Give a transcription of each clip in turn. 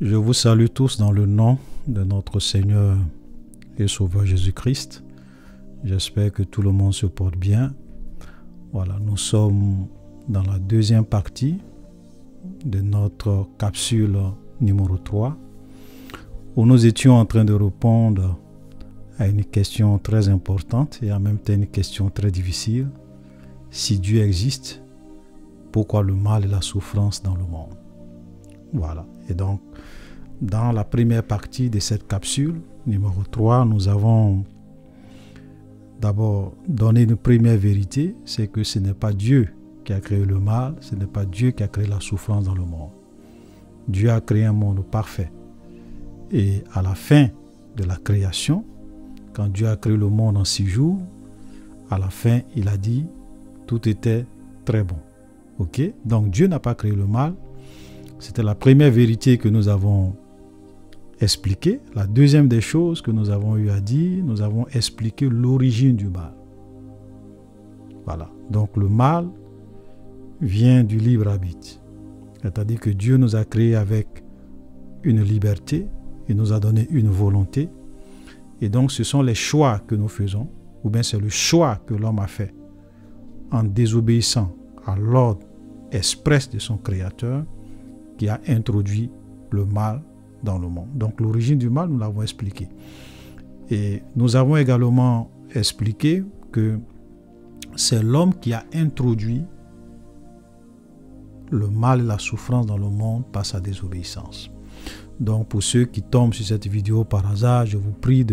Je vous salue tous dans le nom de notre Seigneur et Sauveur Jésus-Christ. J'espère que tout le monde se porte bien. Voilà, nous sommes dans la deuxième partie de notre capsule numéro 3, où nous étions en train de répondre à une question très importante et en même temps une question très difficile. Si Dieu existe, pourquoi le mal et la souffrance dans le monde? Voilà. Et donc, dans la première partie de cette capsule, numéro 3, nous avons d'abord donné une première vérité, c'est que ce n'est pas Dieu qui a créé le mal, ce n'est pas Dieu qui a créé la souffrance dans le monde. Dieu a créé un monde parfait. Et à la fin de la création, quand Dieu a créé le monde en 6 jours, à la fin, il a dit, tout était très bon. Ok? Donc Dieu n'a pas créé le mal. C'était la première vérité que nous avons expliquée. La deuxième des choses que nous avons eu à dire, nous avons expliqué l'origine du mal. Voilà. Donc le mal vient du libre arbitre. C'est-à-dire que Dieu nous a créés avec une liberté, il nous a donné une volonté. Et donc ce sont les choix que nous faisons, ou bien c'est le choix que l'homme a fait en désobéissant à l'ordre express de son Créateur qui a introduit le mal dans le monde. Donc l'origine du mal, nous l'avons expliqué. Et nous avons également expliqué que c'est l'homme qui a introduit le mal et la souffrance dans le monde par sa désobéissance. Donc pour ceux qui tombent sur cette vidéo par hasard, je vous prie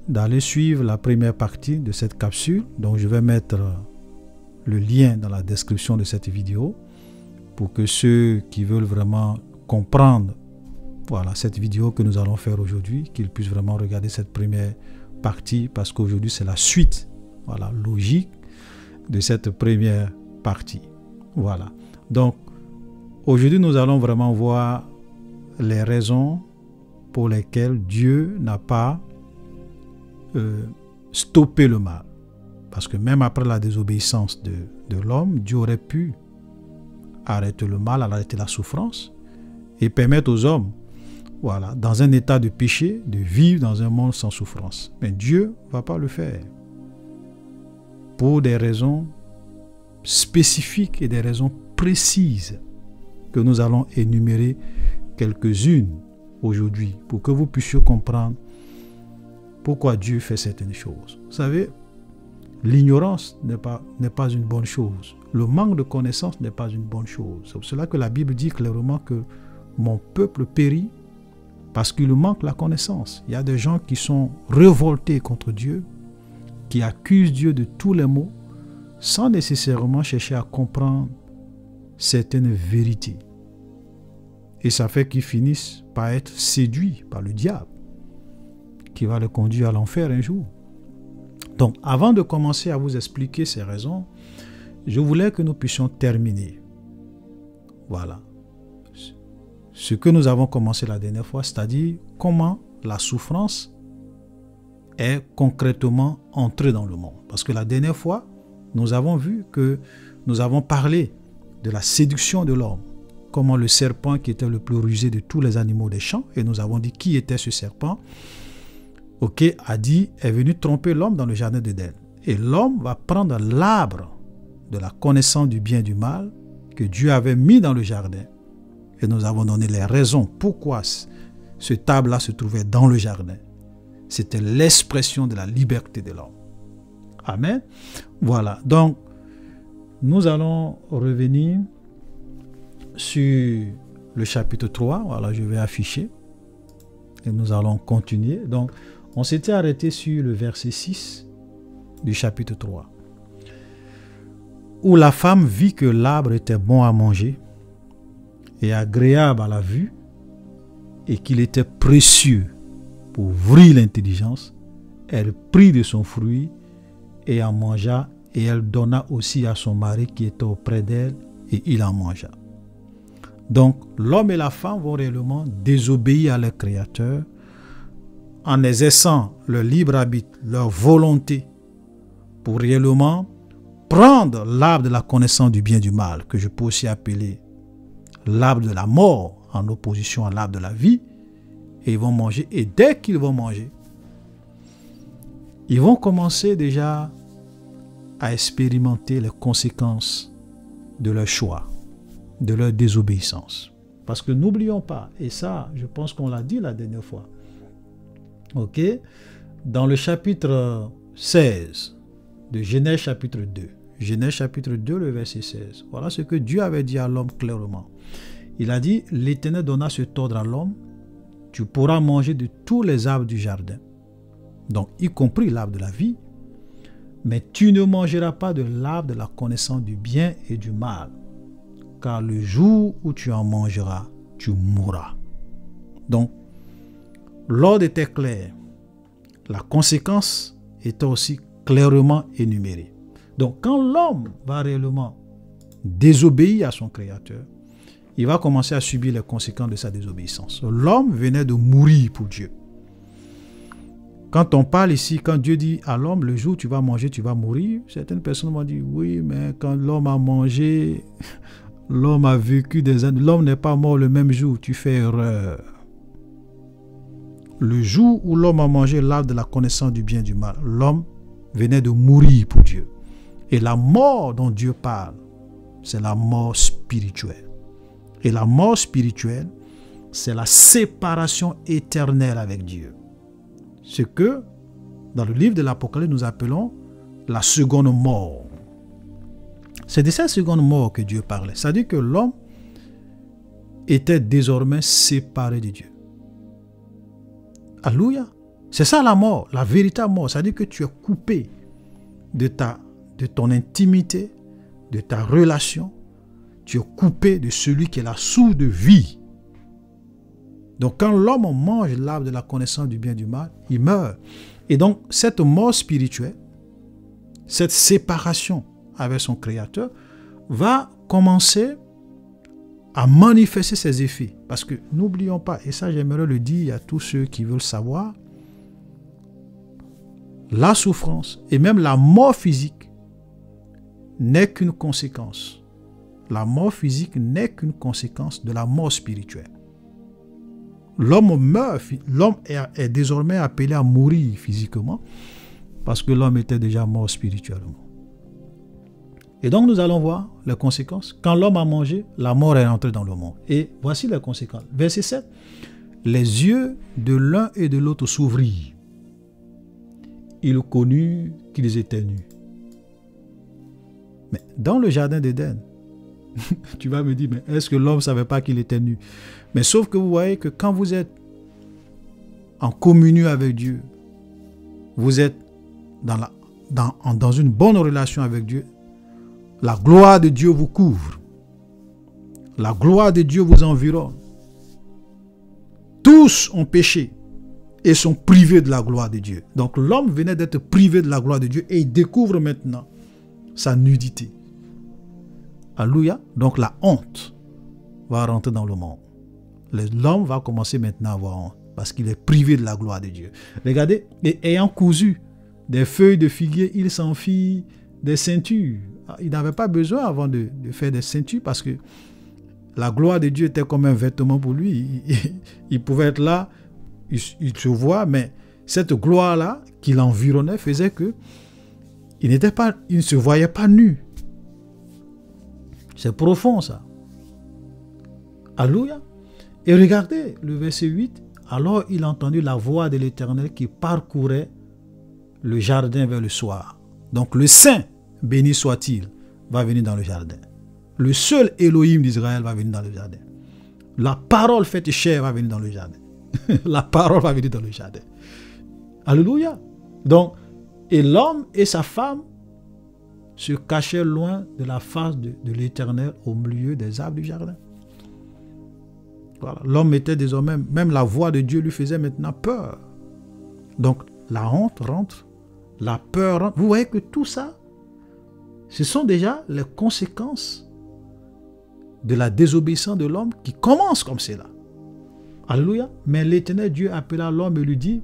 d'aller suivre la première partie de cette capsule. Donc je vais mettre le lien dans la description de cette vidéo pour que ceux qui veulent vraiment comprendre cette vidéo que nous allons faire aujourd'hui, qu'ils puissent vraiment regarder cette première partie, parce qu'aujourd'hui c'est la suite logique de cette première partie. Voilà. Donc aujourd'hui nous allons vraiment voir les raisons pour lesquelles Dieu n'a pas stoppé le mal. Parce que même après la désobéissance de l'homme, Dieu aurait pu arrêter le mal, arrêter la souffrance et permettre aux hommes, dans un état de péché, de vivre dans un monde sans souffrance. Mais Dieu ne va pas le faire. Pour des raisons spécifiques et des raisons précises que nous allons énumérer quelques-unes aujourd'hui pour que vous puissiez comprendre pourquoi Dieu fait certaines choses. Vous savez, l'ignorance n'est pas une bonne chose. Le manque de connaissance n'est pas une bonne chose. C'est pour cela que la Bible dit clairement que mon peuple périt parce qu'il manque la connaissance. Il y a des gens qui sont révoltés contre Dieu, qui accusent Dieu de tous les maux, sans nécessairement chercher à comprendre certaines vérités. Et ça fait qu'ils finissent par être séduits par le diable, qui va les conduire à l'enfer un jour. Donc, avant de commencer à vous expliquer ces raisons, je voulais que nous puissions terminer. Voilà. Ce que nous avons commencé la dernière fois, c'est-à-dire comment la souffrance est concrètement entrée dans le monde. Parce que la dernière fois, nous avons vu que nous avons parlé de la séduction de l'homme. Comment le serpent, qui était le plus rusé de tous les animaux des champs, et nous avons dit qui était ce serpent, est venu tromper l'homme dans le jardin d'Éden. Et l'homme va prendre l'arbre de la connaissance du bien et du mal que Dieu avait mis dans le jardin. Et nous avons donné les raisons pourquoi ce arbre-là se trouvait dans le jardin. C'était l'expression de la liberté de l'homme. Amen. Voilà. Donc, nous allons revenir sur le chapitre 3. Voilà, je vais afficher. Et nous allons continuer. Donc, on s'était arrêté sur le verset 6 du chapitre 3. Où la femme vit que l'arbre était bon à manger et agréable à la vue et qu'il était précieux pour ouvrir l'intelligence, elle prit de son fruit et en mangea, et elle donna aussi à son mari qui était auprès d'elle et il en mangea. Donc l'homme et la femme vont réellement désobéir à leur Créateur en exerçant leur libre arbitre, leur volonté pour réellement prendre l'arbre de la connaissance du bien et du mal, que je peux aussi appeler l'arbre de la mort en opposition à l'arbre de la vie, et ils vont manger. Et dès qu'ils vont manger, ils vont commencer déjà à expérimenter les conséquences de leur choix, de leur désobéissance. Parce que n'oublions pas, et ça, je pense qu'on l'a dit la dernière fois, ok, dans le chapitre 16 de Genèse chapitre 2, Genèse chapitre 2, le verset 16, voilà ce que Dieu avait dit à l'homme clairement. Il a dit, l'Éternel donna cet ordre à l'homme, tu pourras manger de tous les arbres du jardin, donc y compris l'arbre de la vie, mais tu ne mangeras pas de l'arbre de la connaissance du bien et du mal, car le jour où tu en mangeras, tu mourras. Donc, l'ordre était clair. La conséquence était aussi clairement énumérée. Donc, quand l'homme va réellement désobéir à son Créateur, il va commencer à subir les conséquences de sa désobéissance. L'homme venait de mourir pour Dieu. Quand on parle ici, quand Dieu dit à l'homme, le jour où tu vas manger, tu vas mourir, certaines personnes m'ont dit, oui, mais quand l'homme a mangé, l'homme a vécu des années, l'homme n'est pas mort le même jour, tu fais erreur. Le jour où l'homme a mangé l'arbre de la connaissance du bien et du mal, l'homme venait de mourir pour Dieu. Et la mort dont Dieu parle, c'est la mort spirituelle. Et la mort spirituelle, c'est la séparation éternelle avec Dieu. Ce que, dans le livre de l'Apocalypse, nous appelons la seconde mort. C'est de cette seconde mort que Dieu parlait. C'est-à-dire que l'homme était désormais séparé de Dieu. Alléluia. C'est ça la mort, la véritable mort. C'est-à-dire que tu es coupé de ton intimité, de ta relation. Tu es coupé de celui qui est la source de vie. Donc quand l'homme mange l'arbre de la connaissance du bien et du mal, il meurt. Et donc cette mort spirituelle, cette séparation avec son Créateur, va commencer à manifester ses effets. Parce que n'oublions pas, et ça j'aimerais le dire à tous ceux qui veulent savoir, la souffrance et même la mort physique n'est qu'une conséquence. La mort physique n'est qu'une conséquence de la mort spirituelle. L'homme meurt, l'homme est désormais appelé à mourir physiquement parce que l'homme était déjà mort spirituellement. Et donc nous allons voir les conséquences. Quand l'homme a mangé, la mort est entrée dans le monde. Et voici les conséquences. Verset 7. Les yeux de l'un et de l'autre s'ouvrirent. Ils connurent qu'ils étaient nus. Mais dans le jardin d'Éden, tu vas me dire, mais est-ce que l'homme ne savait pas qu'il était nu? Mais sauf que vous voyez que quand vous êtes en communion avec Dieu, vous êtes dans une bonne relation avec Dieu, la gloire de Dieu vous couvre. La gloire de Dieu vous environne. Tous ont péché et sont privés de la gloire de Dieu. Donc l'homme venait d'être privé de la gloire de Dieu et il découvre maintenant sa nudité. Alléluia. Donc la honte va rentrer dans le monde. L'homme va commencer maintenant à avoir honte parce qu'il est privé de la gloire de Dieu. Regardez, et ayant cousu des feuilles de figuier, il s'en fit des ceintures. Il n'avait pas besoin avant de faire des ceintures parce que la gloire de Dieu était comme un vêtement pour lui. Il pouvait être là, il se voit, mais cette gloire-là qui l'environnait faisait que il ne se voyait pas nu. C'est profond ça. Alléluia. Et regardez le verset 8. Alors il entendit la voix de l'Éternel qui parcourait le jardin vers le soir. Donc le Saint, béni soit-il, va venir dans le jardin. Le seul Elohim d'Israël va venir dans le jardin. La parole faite chair va venir dans le jardin. La parole va venir dans le jardin. Alléluia. Donc, et l'homme et sa femme se cachaient loin de la face de l'Éternel au milieu des arbres du jardin. Voilà. L'homme était désormais, même la voix de Dieu lui faisait maintenant peur. Donc, la honte rentre, la peur rentre. Vous voyez que tout ça, ce sont déjà les conséquences de la désobéissance de l'homme qui commence comme cela. Alléluia. Mais l'Éternel Dieu appela l'homme et lui dit,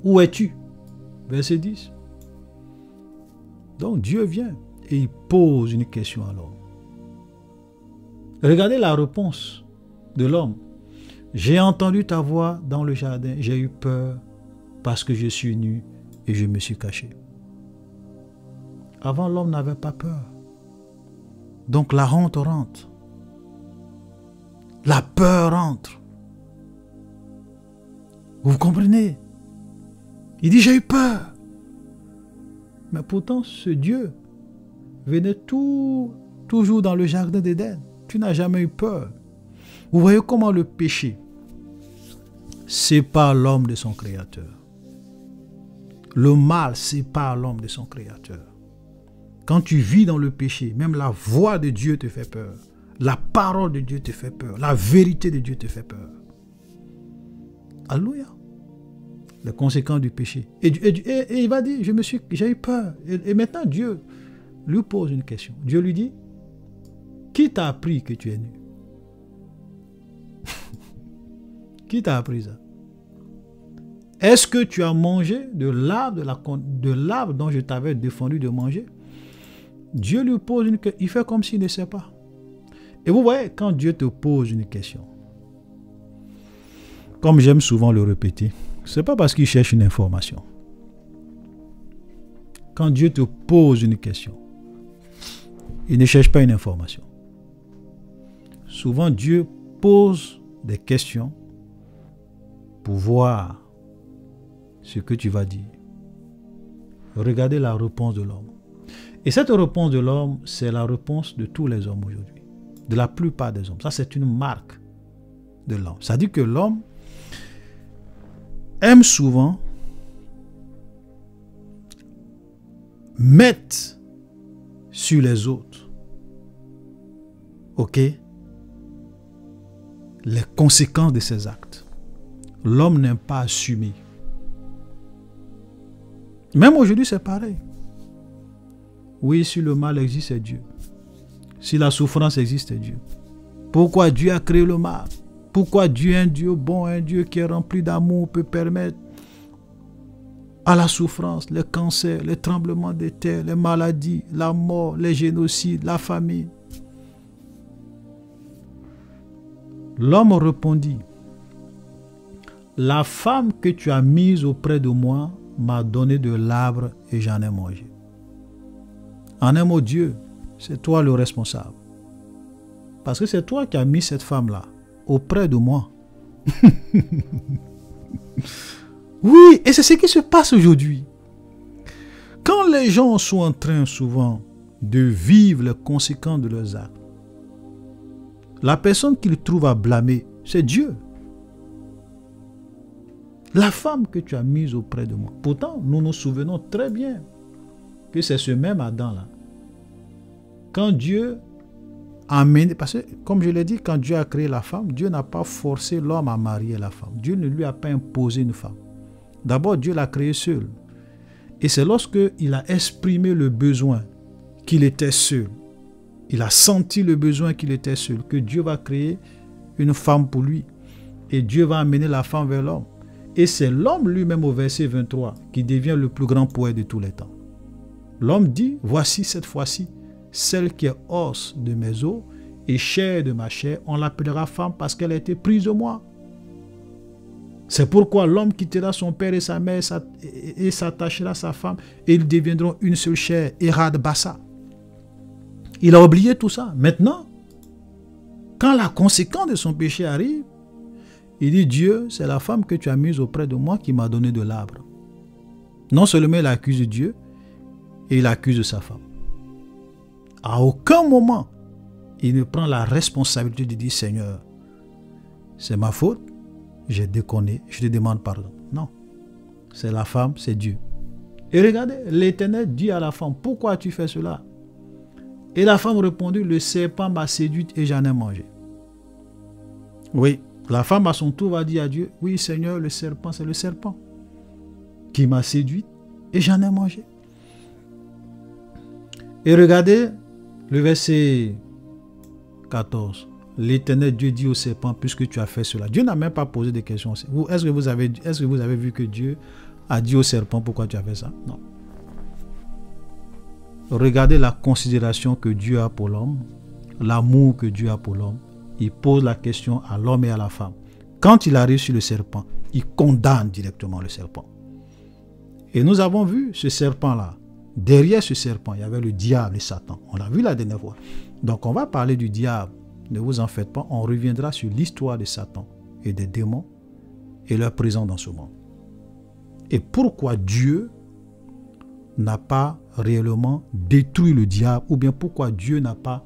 où es-tu? Verset 10. Donc Dieu vient et il pose une question à l'homme. Regardez la réponse de l'homme. J'ai entendu ta voix dans le jardin, j'ai eu peur parce que je suis nu et je me suis caché. Avant, l'homme n'avait pas peur. Donc la honte rentre. La peur entre. Vous comprenez? Il dit, j'ai eu peur. Mais pourtant, ce Dieu venait toujours dans le jardin d'Éden. Tu n'as jamais eu peur. Vous voyez comment le péché sépare l'homme de son Créateur. Le mal sépare l'homme de son Créateur. Quand tu vis dans le péché, même la voix de Dieu te fait peur. La parole de Dieu te fait peur. La vérité de Dieu te fait peur. Alléluia. Les conséquences du péché. Et il va dire, j'ai eu peur. Et maintenant, Dieu lui pose une question. Dieu lui dit, qui t'a appris que tu es nu? Qui t'a appris ça? Est-ce que tu as mangé de l'arbre dont je t'avais défendu de manger? Dieu lui pose une question. Il fait comme s'il ne sait pas. Et vous voyez, quand Dieu te pose une question, comme j'aime souvent le répéter, ce n'est pas parce qu'il cherche une information. Quand Dieu te pose une question, il ne cherche pas une information. Souvent, Dieu pose des questions pour voir ce que tu vas dire. Regardez la réponse de l'homme. Et cette réponse de l'homme, c'est la réponse de tous les hommes aujourd'hui. De la plupart des hommes. Ça, c'est une marque de l'homme. Ça dit que l'homme aime souvent mettre sur les autres, ok, les conséquences de ses actes. L'homme n'aime pas assumer. Même aujourd'hui, c'est pareil. Oui, si le mal existe, c'est Dieu. Si la souffrance existe, c'est Dieu. Pourquoi Dieu a créé le mal? Pourquoi Dieu est un Dieu bon, un Dieu qui est rempli d'amour, peut permettre à la souffrance, les cancers, les tremblements de terre, les maladies, la mort, les génocides, la famine? L'homme répondit, la femme que tu as mise auprès de moi m'a donné de l'arbre et j'en ai mangé. En un mot, Dieu, c'est toi le responsable. Parce que c'est toi qui as mis cette femme-là auprès de moi. Oui, et c'est ce qui se passe aujourd'hui. Quand les gens sont en train souvent de vivre les conséquences de leurs actes, la personne qu'ils trouvent à blâmer, c'est Dieu. La femme que tu as mise auprès de moi. Pourtant, nous nous souvenons très bien que c'est ce même Adam-là. Quand Dieu a amené, parce que comme je l'ai dit, quand Dieu a créé la femme, Dieu n'a pas forcé l'homme à marier la femme. Dieu ne lui a pas imposé une femme. D'abord, Dieu l'a créé seul. Et c'est lorsque il a exprimé le besoin qu'il était seul, il a senti le besoin qu'il était seul, que Dieu va créer une femme pour lui. Et Dieu va amener la femme vers l'homme. Et c'est l'homme lui-même au verset 23 qui devient le plus grand poète de tous les temps. L'homme dit, voici cette fois-ci, celle qui est os de mes os et chair de ma chair, on l'appellera femme parce qu'elle a été prise de moi. C'est pourquoi l'homme quittera son père et sa mère et s'attachera à sa femme et ils deviendront une seule chair, Erad Bassa. Il a oublié tout ça. Maintenant, quand la conséquence de son péché arrive, il dit, Dieu, c'est la femme que tu as mise auprès de moi qui m'a donné de l'arbre. Non seulement il accuse Dieu, et il accuse sa femme. À aucun moment, il ne prend la responsabilité de dire, Seigneur, c'est ma faute, j'ai déconné, je te demande pardon. Non, c'est la femme, c'est Dieu. Et regardez, l'Éternel dit à la femme, pourquoi tu fais cela? Et la femme répondit, le serpent m'a séduite et j'en ai mangé. Oui, la femme à son tour va dire à Dieu, oui Seigneur, le serpent, c'est le serpent qui m'a séduite et j'en ai mangé. Et regardez le verset 14. L'Éternel Dieu dit au serpent, puisque tu as fait cela. Dieu n'a même pas posé de questions. Est-ce que vous avez vu que Dieu a dit au serpent, pourquoi tu as fait ça? Non. Regardez la considération que Dieu a pour l'homme, l'amour que Dieu a pour l'homme, il pose la question à l'homme et à la femme. Quand il arrive sur le serpent, il condamne directement le serpent. Et nous avons vu ce serpent-là. Derrière ce serpent, il y avait le diable et Satan. On l'a vu la dernière fois. Donc on va parler du diable. Ne vous en faites pas. On reviendra sur l'histoire de Satan et des démons et leur présence dans ce monde. Et pourquoi Dieu n'a pas réellement détruit le diable, ou bien pourquoi Dieu n'a pas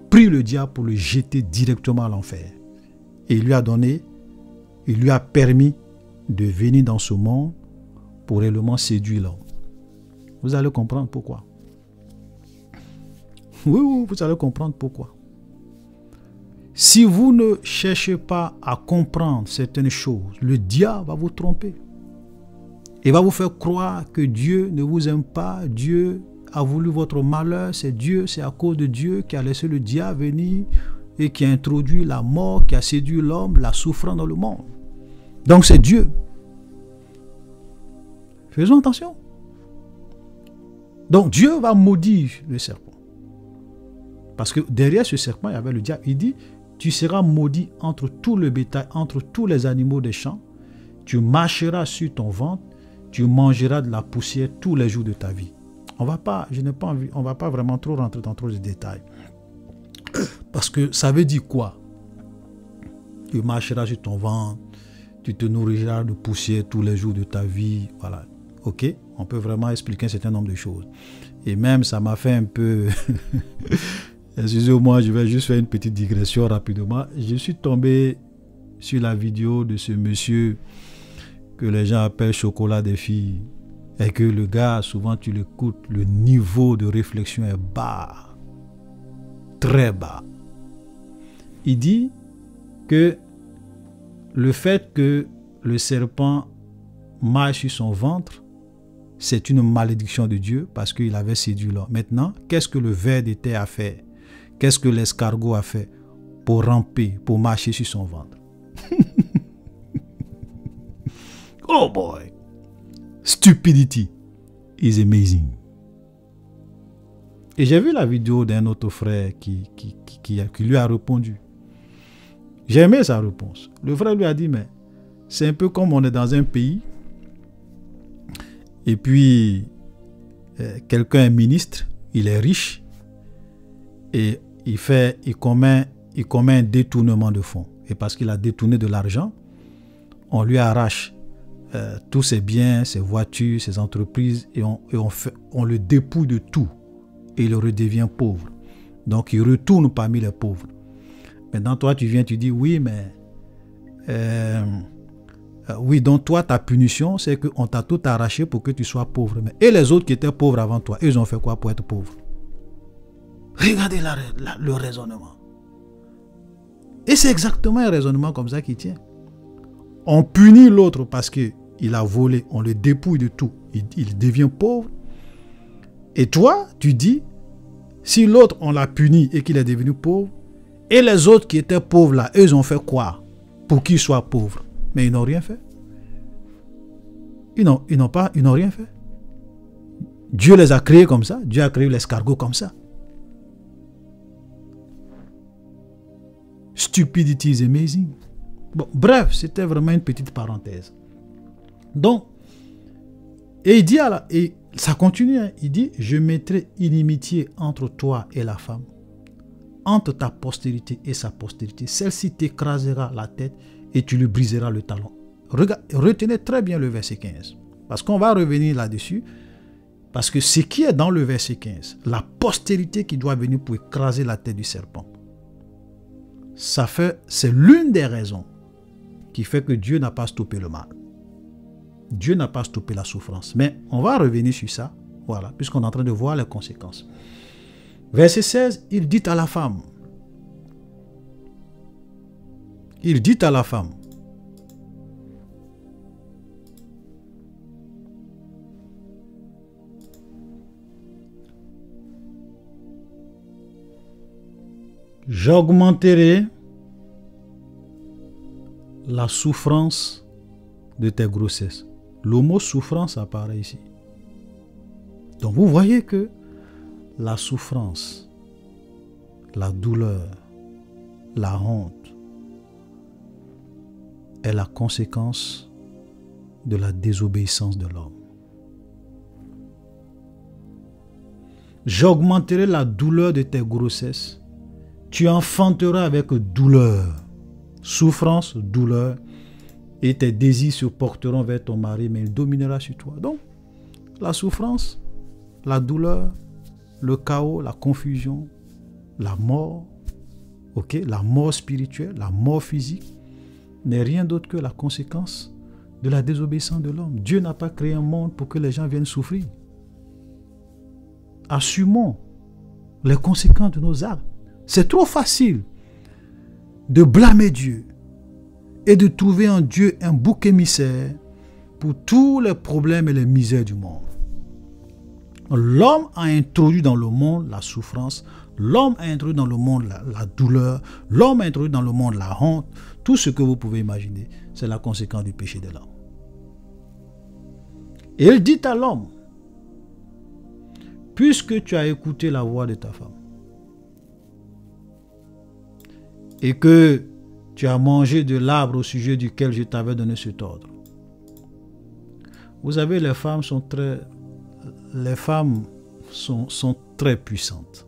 pris le diable pour le jeter directement à l'enfer. Et il lui a permis de venir dans ce monde pour réellement séduire l'homme. Vous allez comprendre pourquoi. Oui, vous allez comprendre pourquoi. Si vous ne cherchez pas à comprendre certaines choses, le diable va vous tromper. Il va vous faire croire que Dieu ne vous aime pas, Dieu a voulu votre malheur, c'est à cause de Dieu qui a laissé le diable venir et qui a introduit la mort, qui a séduit l'homme, la souffrance dans le monde. Donc c'est Dieu. Faisons attention. Donc Dieu va maudire le serpent. Parce que derrière ce serpent, il y avait le diable. Il dit, tu seras maudit entre tout le bétail, entre tous les animaux des champs. Tu marcheras sur ton ventre. Tu mangeras de la poussière tous les jours de ta vie. On va pas vraiment trop rentrer dans trop de détails. Parce que ça veut dire quoi? Tu marcheras sur ton ventre, tu te nourriras de poussière tous les jours de ta vie. Voilà. Ok? On peut vraiment expliquer un certain nombre de choses. Et même, ça m'a fait un peu... Excusez-moi, je vais juste faire une petite digression rapidement. Je suis tombé sur la vidéo de ce monsieur que les gens appellent chocolat des filles. Et que le gars, souvent tu l'écoutes, le niveau de réflexion est bas. Très bas. Il dit que le fait que le serpent marche sur son ventre, c'est une malédiction de Dieu parce qu'il avait séduit l'homme. Maintenant, qu'est-ce que le ver de terre a fait? Qu'est-ce que l'escargot a fait pour ramper, pour marcher sur son ventre? Oh boy! Stupidity is amazing. Et j'ai vu la vidéo d'un autre frère qui lui a répondu. J'ai aimé sa réponse. Le frère lui a dit, mais c'est un peu comme on est dans un pays et puis quelqu'un est ministre, il est riche et il commet un détournement de fonds. Et parce qu'il a détourné de l'argent, on lui arrache tous ses biens, ses voitures, ses entreprises et on le dépouille de tout et il redevient pauvre. Donc il retourne parmi les pauvres. Maintenant toi tu viens, tu dis oui mais oui, donc toi ta punition c'est qu'on t'a tout arraché pour que tu sois pauvre. Et les autres qui étaient pauvres avant toi, ils ont fait quoi pour être pauvres? Regardez le raisonnement. Et c'est exactement un raisonnement comme ça qui tient. On punit l'autre parce qu'il a volé, on le dépouille de tout, il devient pauvre. Et toi, tu dis, si l'autre on l'a puni et qu'il est devenu pauvre, et les autres qui étaient pauvres là, eux ont fait quoi pour qu'ils soient pauvres? Mais ils n'ont rien fait. Ils n'ont rien fait. Dieu les a créés comme ça, Dieu a créé l'escargot comme ça. Stupidity is amazing. Bon, bref, c'était vraiment une petite parenthèse. Donc, et il dit, et ça continue, hein, il dit, je mettrai inimitié entre toi et la femme, entre ta postérité et sa postérité. Celle-ci t'écrasera la tête et tu lui briseras le talon. Retenez très bien le verset 15, parce qu'on va revenir là-dessus, parce que ce qui est dans le verset 15, la postérité qui doit venir pour écraser la tête du serpent, c'est l'une des raisons qui fait que Dieu n'a pas stoppé le mal. Dieu n'a pas stoppé la souffrance. Mais on va revenir sur ça, voilà, puisqu'on est en train de voir les conséquences. Verset 16, il dit à la femme, j'augmenterai la souffrance de tes grossesses. Le mot souffrance apparaît ici. Donc vous voyez que la souffrance la douleur, la honte est la conséquence de la désobéissance de l'homme. J'augmenterai la douleur de tes grossesses. Tu enfanteras avec douleur, souffrance, douleur, et tes désirs se porteront vers ton mari, mais il dominera sur toi. Donc, la souffrance, la douleur, le chaos, la confusion, la mort, la mort spirituelle, la mort physique, n'est rien d'autre que la conséquence de la désobéissance de l'homme. Dieu n'a pas créé un monde pour que les gens viennent souffrir. Assumons les conséquences de nos actes. C'est trop facile de blâmer Dieu et de trouver en Dieu un bouc émissaire pour tous les problèmes et les misères du monde. L'homme a introduit dans le monde la souffrance, l'homme a introduit dans le monde la douleur, l'homme a introduit dans le monde la honte. Tout ce que vous pouvez imaginer, c'est la conséquence du péché de l'homme. Et il dit à l'homme, puisque tu as écouté la voix de ta femme et que tu as mangé de l'arbre au sujet duquel je t'avais donné cet ordre. Vous savez, les femmes sont très puissantes.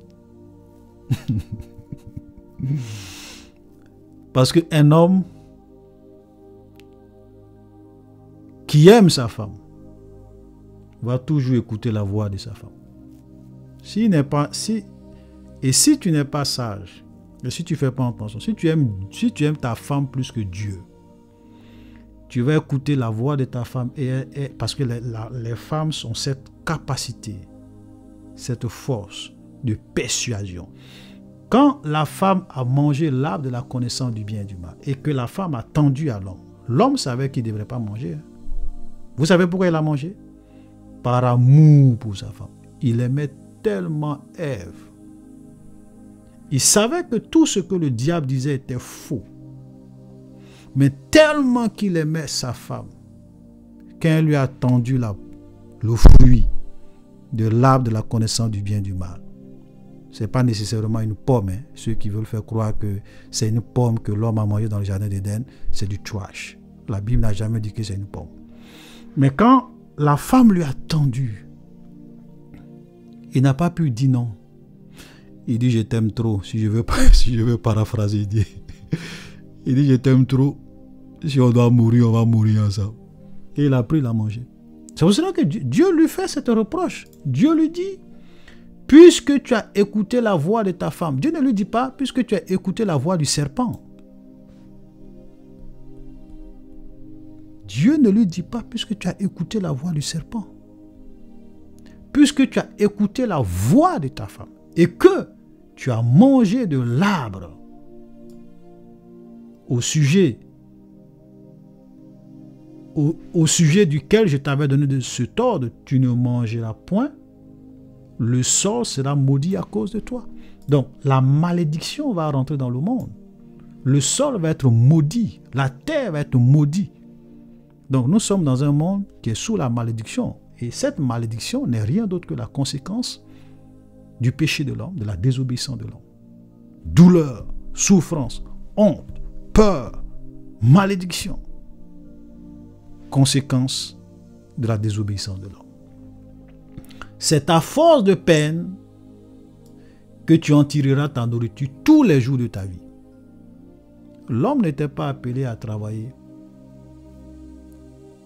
Parce qu'un homme qui aime sa femme va toujours écouter la voix de sa femme. Si tu n'es pas sage, et si tu ne fais pas attention, si tu aimes ta femme plus que Dieu, tu vas écouter la voix de ta femme, parce que les femmes ont cette capacité, cette force de persuasion. Quand la femme a mangé l'arbre de la connaissance du bien et du mal, et que la femme a tendu à l'homme, l'homme savait qu'il ne devrait pas manger. Vous savez pourquoi il a mangé? Par amour pour sa femme. Il aimait tellement Ève. Il savait que tout ce que le diable disait était faux. Mais tellement qu'il aimait sa femme, quand elle lui a tendu le fruit de l'arbre de la connaissance du bien et du mal. Ce n'est pas nécessairement une pomme. Hein. Ceux qui veulent faire croire que c'est une pomme que l'homme a mangée dans le jardin d'Éden, c'est du trash. La Bible n'a jamais dit que c'est une pomme. Mais quand la femme lui a tendu, il n'a pas pu dire non. Il dit, je t'aime trop. Si je veux paraphraser, il dit, je t'aime trop. Si on doit mourir, on va mourir ensemble. Et il a pris la manger. C'est pour cela que Dieu lui fait cette reproche. Dieu lui dit, puisque tu as écouté la voix de ta femme. Dieu ne lui dit pas, puisque tu as écouté la voix du serpent. Dieu ne lui dit pas, puisque tu as écouté la voix du serpent. Puisque tu as écouté la voix de ta femme et que tu as mangé de l'arbre au sujet duquel je t'avais donné de cet ordre, tu ne mangeras point, le sol sera maudit à cause de toi. Donc, la malédiction va rentrer dans le monde. Le sol va être maudit, la terre va être maudite. Donc, nous sommes dans un monde qui est sous la malédiction. Et cette malédiction n'est rien d'autre que la conséquence du péché de l'homme, de la désobéissance de l'homme. Douleur, souffrance, honte, peur, malédiction. Conséquence de la désobéissance de l'homme. C'est à force de peine que tu en tireras ta nourriture tous les jours de ta vie. L'homme n'était pas appelé à travailler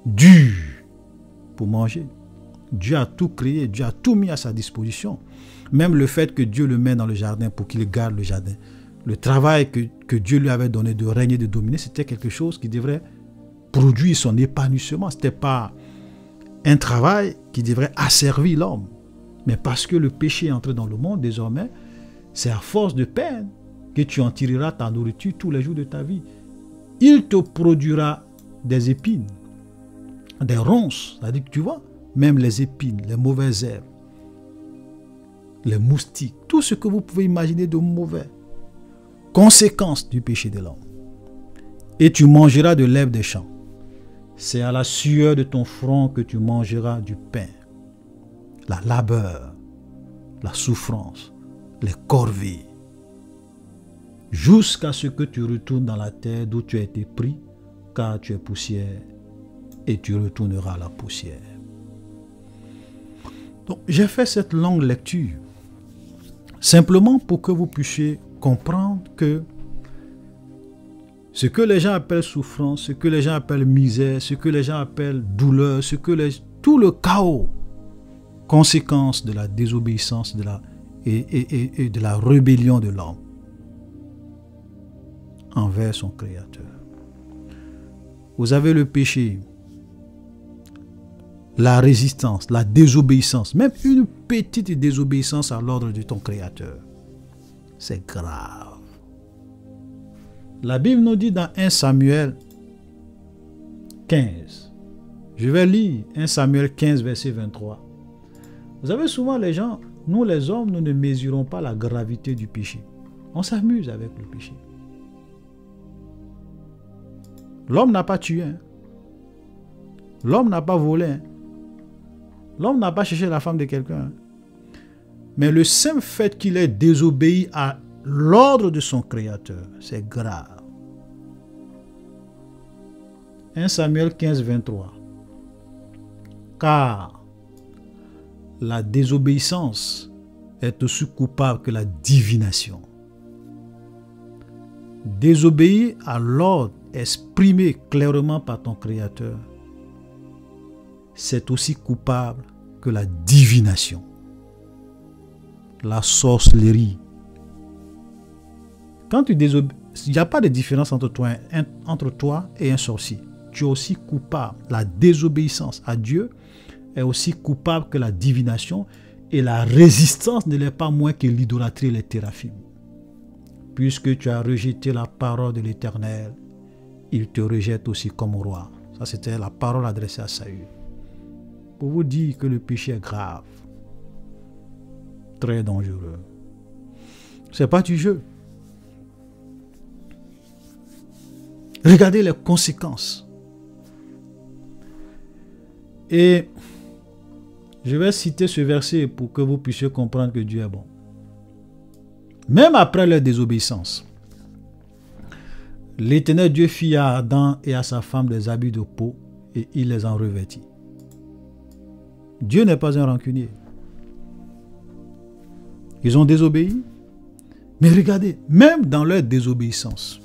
dur pour manger. Dieu a tout créé, Dieu a tout mis à sa disposition. Même le fait que Dieu le met dans le jardin pour qu'il garde le jardin. Le travail que Dieu lui avait donné de régner, de dominer, c'était quelque chose qui devrait produire son épanouissement. Ce n'était pas un travail qui devrait asservir l'homme. Mais parce que le péché est entré dans le monde, désormais, c'est à force de peine que tu en tireras ta nourriture tous les jours de ta vie. Il te produira des épines, des ronces, c'est-à-dire que tu vois, même les épines, les mauvaises herbes, les moustiques, tout ce que vous pouvez imaginer de mauvais. Conséquence du péché de l'homme. Et tu mangeras de l'herbe des champs. C'est à la sueur de ton front que tu mangeras du pain. La labeur, la souffrance, les corvées, jusqu'à ce que tu retournes dans la terre d'où tu as été pris, car tu es poussière et tu retourneras à la poussière. Donc, j'ai fait cette longue lecture simplement pour que vous puissiez comprendre que ce que les gens appellent souffrance, ce que les gens appellent misère, ce que les gens appellent douleur, tout le chaos, conséquence de la désobéissance et de la rébellion de l'homme envers son Créateur. Vous avez le péché, la résistance, la désobéissance, même une petite désobéissance à l'ordre de ton Créateur. C'est grave. La Bible nous dit dans 1 Samuel 15, je vais lire 1 Samuel 15, verset 23. Vous savez, souvent les gens, nous les hommes, nous ne mesurons pas la gravité du péché. On s'amuse avec le péché. L'homme n'a pas tué. Hein. L'homme n'a pas volé. Hein. L'homme n'a pas cherché la femme de quelqu'un. Hein. Mais le simple fait qu'il ait désobéi à l'ordre de son Créateur, c'est grave. 1 Samuel 15, 23. Car la désobéissance est aussi coupable que la divination. Désobéir à l'ordre exprimé clairement par ton Créateur, c'est aussi coupable que la divination, la sorcellerie. Quand tu désobéis, il n'y a pas de différence entre toi et un sorcier. Tu es aussi coupable. La désobéissance à Dieu est aussi coupable que la divination, et la résistance ne l'est pas moins que l'idolâtrie et les théraphim. Puisque tu as rejeté la parole de l'Éternel, il te rejette aussi comme roi. Ça, c'était la parole adressée à Saül. Pour vous dire que le péché est grave, très dangereux. C'est pas du jeu. Regardez les conséquences. Et je vais citer ce verset pour que vous puissiez comprendre que Dieu est bon. Même après leur désobéissance, l'Éternel Dieu fit à Adam et à sa femme des habits de peau et il les en revêtit. Dieu n'est pas un rancunier. Ils ont désobéi. Mais regardez, même dans leur désobéissance,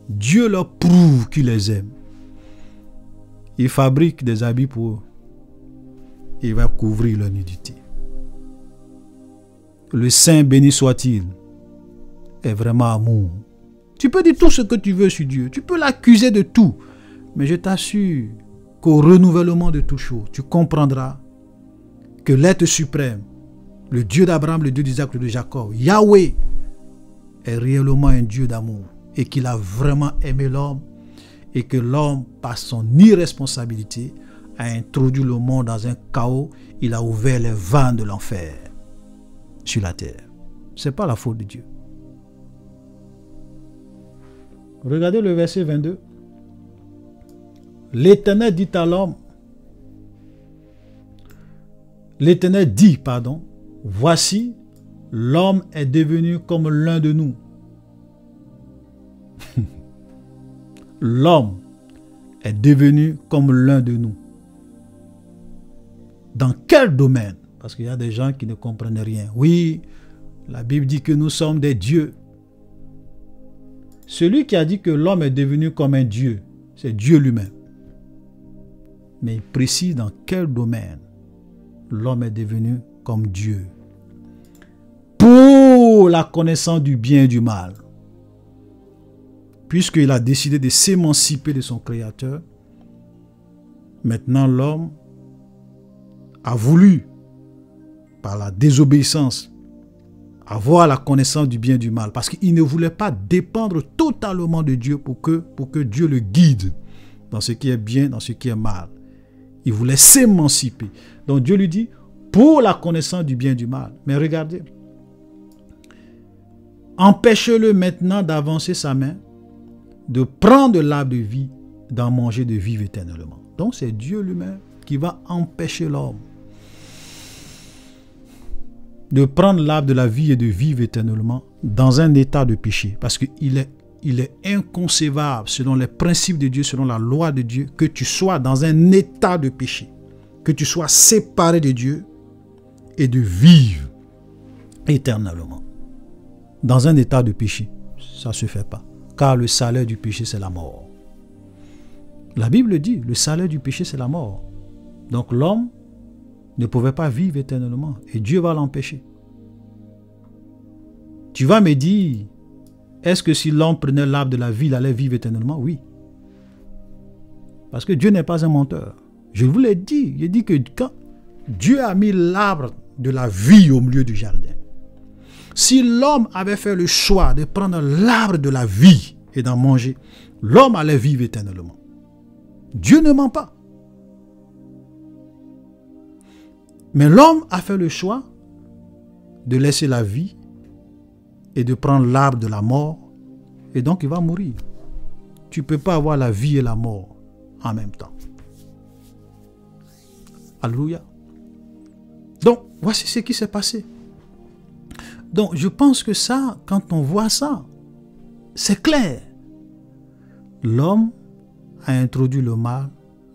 Dieu leur prouve qu'il les aime. Il fabrique des habits pour eux. Il va couvrir leur nudité. Le Saint béni soit-il est vraiment amour. Tu peux dire tout ce que tu veux sur Dieu. Tu peux l'accuser de tout. Mais je t'assure qu'au renouvellement de toutes choses, tu comprendras que l'être suprême, le Dieu d'Abraham, le Dieu d'Isaac, le Dieu de Jacob, Yahweh, est réellement un Dieu d'amour et qu'il a vraiment aimé l'homme et que l'homme, par son irresponsabilité, a introduit le monde dans un chaos. Il a ouvert les vannes de l'enfer sur la terre. Ce n'est pas la faute de Dieu. Regardez le verset 22. L'Éternel dit à l'homme, l'Éternel dit, voici, l'homme est devenu comme l'un de nous. L'homme est devenu comme l'un de nous. Dans quel domaine? Parce qu'il y a des gens qui ne comprennent rien. Oui, la Bible dit que nous sommes des dieux. Celui qui a dit que l'homme est devenu comme un dieu, c'est Dieu lui-même. Mais il précise dans quel domaine l'homme est devenu comme Dieu. Pour la connaissance du bien et du mal. Puisqu'il a décidé de s'émanciper de son Créateur, maintenant l'homme a voulu, par la désobéissance, avoir la connaissance du bien et du mal. Parce qu'il ne voulait pas dépendre totalement de Dieu pour que Dieu le guide dans ce qui est bien, dans ce qui est mal. Il voulait s'émanciper. Donc Dieu lui dit, pour la connaissance du bien et du mal. Mais regardez, empêchez-le maintenant d'avancer sa main, de prendre l'arbre de vie, d'en manger, de vivre éternellement. Donc c'est Dieu lui-même qui va empêcher l'homme de prendre l'arbre de la vie et de vivre éternellement dans un état de péché. Parce qu'il est inconcevable, selon les principes de Dieu, selon la loi de Dieu, que tu sois dans un état de péché, que tu sois séparé de Dieu et de vivre éternellement dans un état de péché. Ça ne se fait pas. Car le salaire du péché, c'est la mort. La Bible dit, le salaire du péché, c'est la mort. Donc l'homme ne pouvait pas vivre éternellement. Et Dieu va l'empêcher. Tu vas me dire, est-ce que si l'homme prenait l'arbre de la vie, il allait vivre éternellement? Oui. Parce que Dieu n'est pas un menteur. Je vous l'ai dit. J'ai dit que quand Dieu a mis l'arbre de la vie au milieu du jardin, si l'homme avait fait le choix de prendre l'arbre de la vie et d'en manger, l'homme allait vivre éternellement. Dieu ne ment pas. Mais l'homme a fait le choix de laisser la vie et de prendre l'arbre de la mort, et donc il va mourir. Tu ne peux pas avoir la vie et la mort en même temps. Alléluia. Donc, voici ce qui s'est passé. Donc, je pense que ça, quand on voit ça, c'est clair. L'homme a introduit le mal,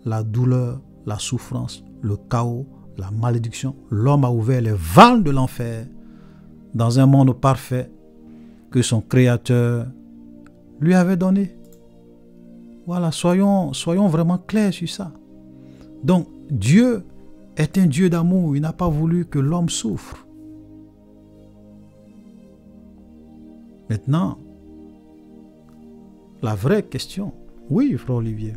la douleur, la souffrance, le chaos, la malédiction. L'homme a ouvert les vannes de l'enfer dans un monde parfait que son Créateur lui avait donné. Voilà, soyons vraiment clairs sur ça. Donc, Dieu est un Dieu d'amour. Il n'a pas voulu que l'homme souffre. Maintenant, la vraie question, oui, frère Olivier,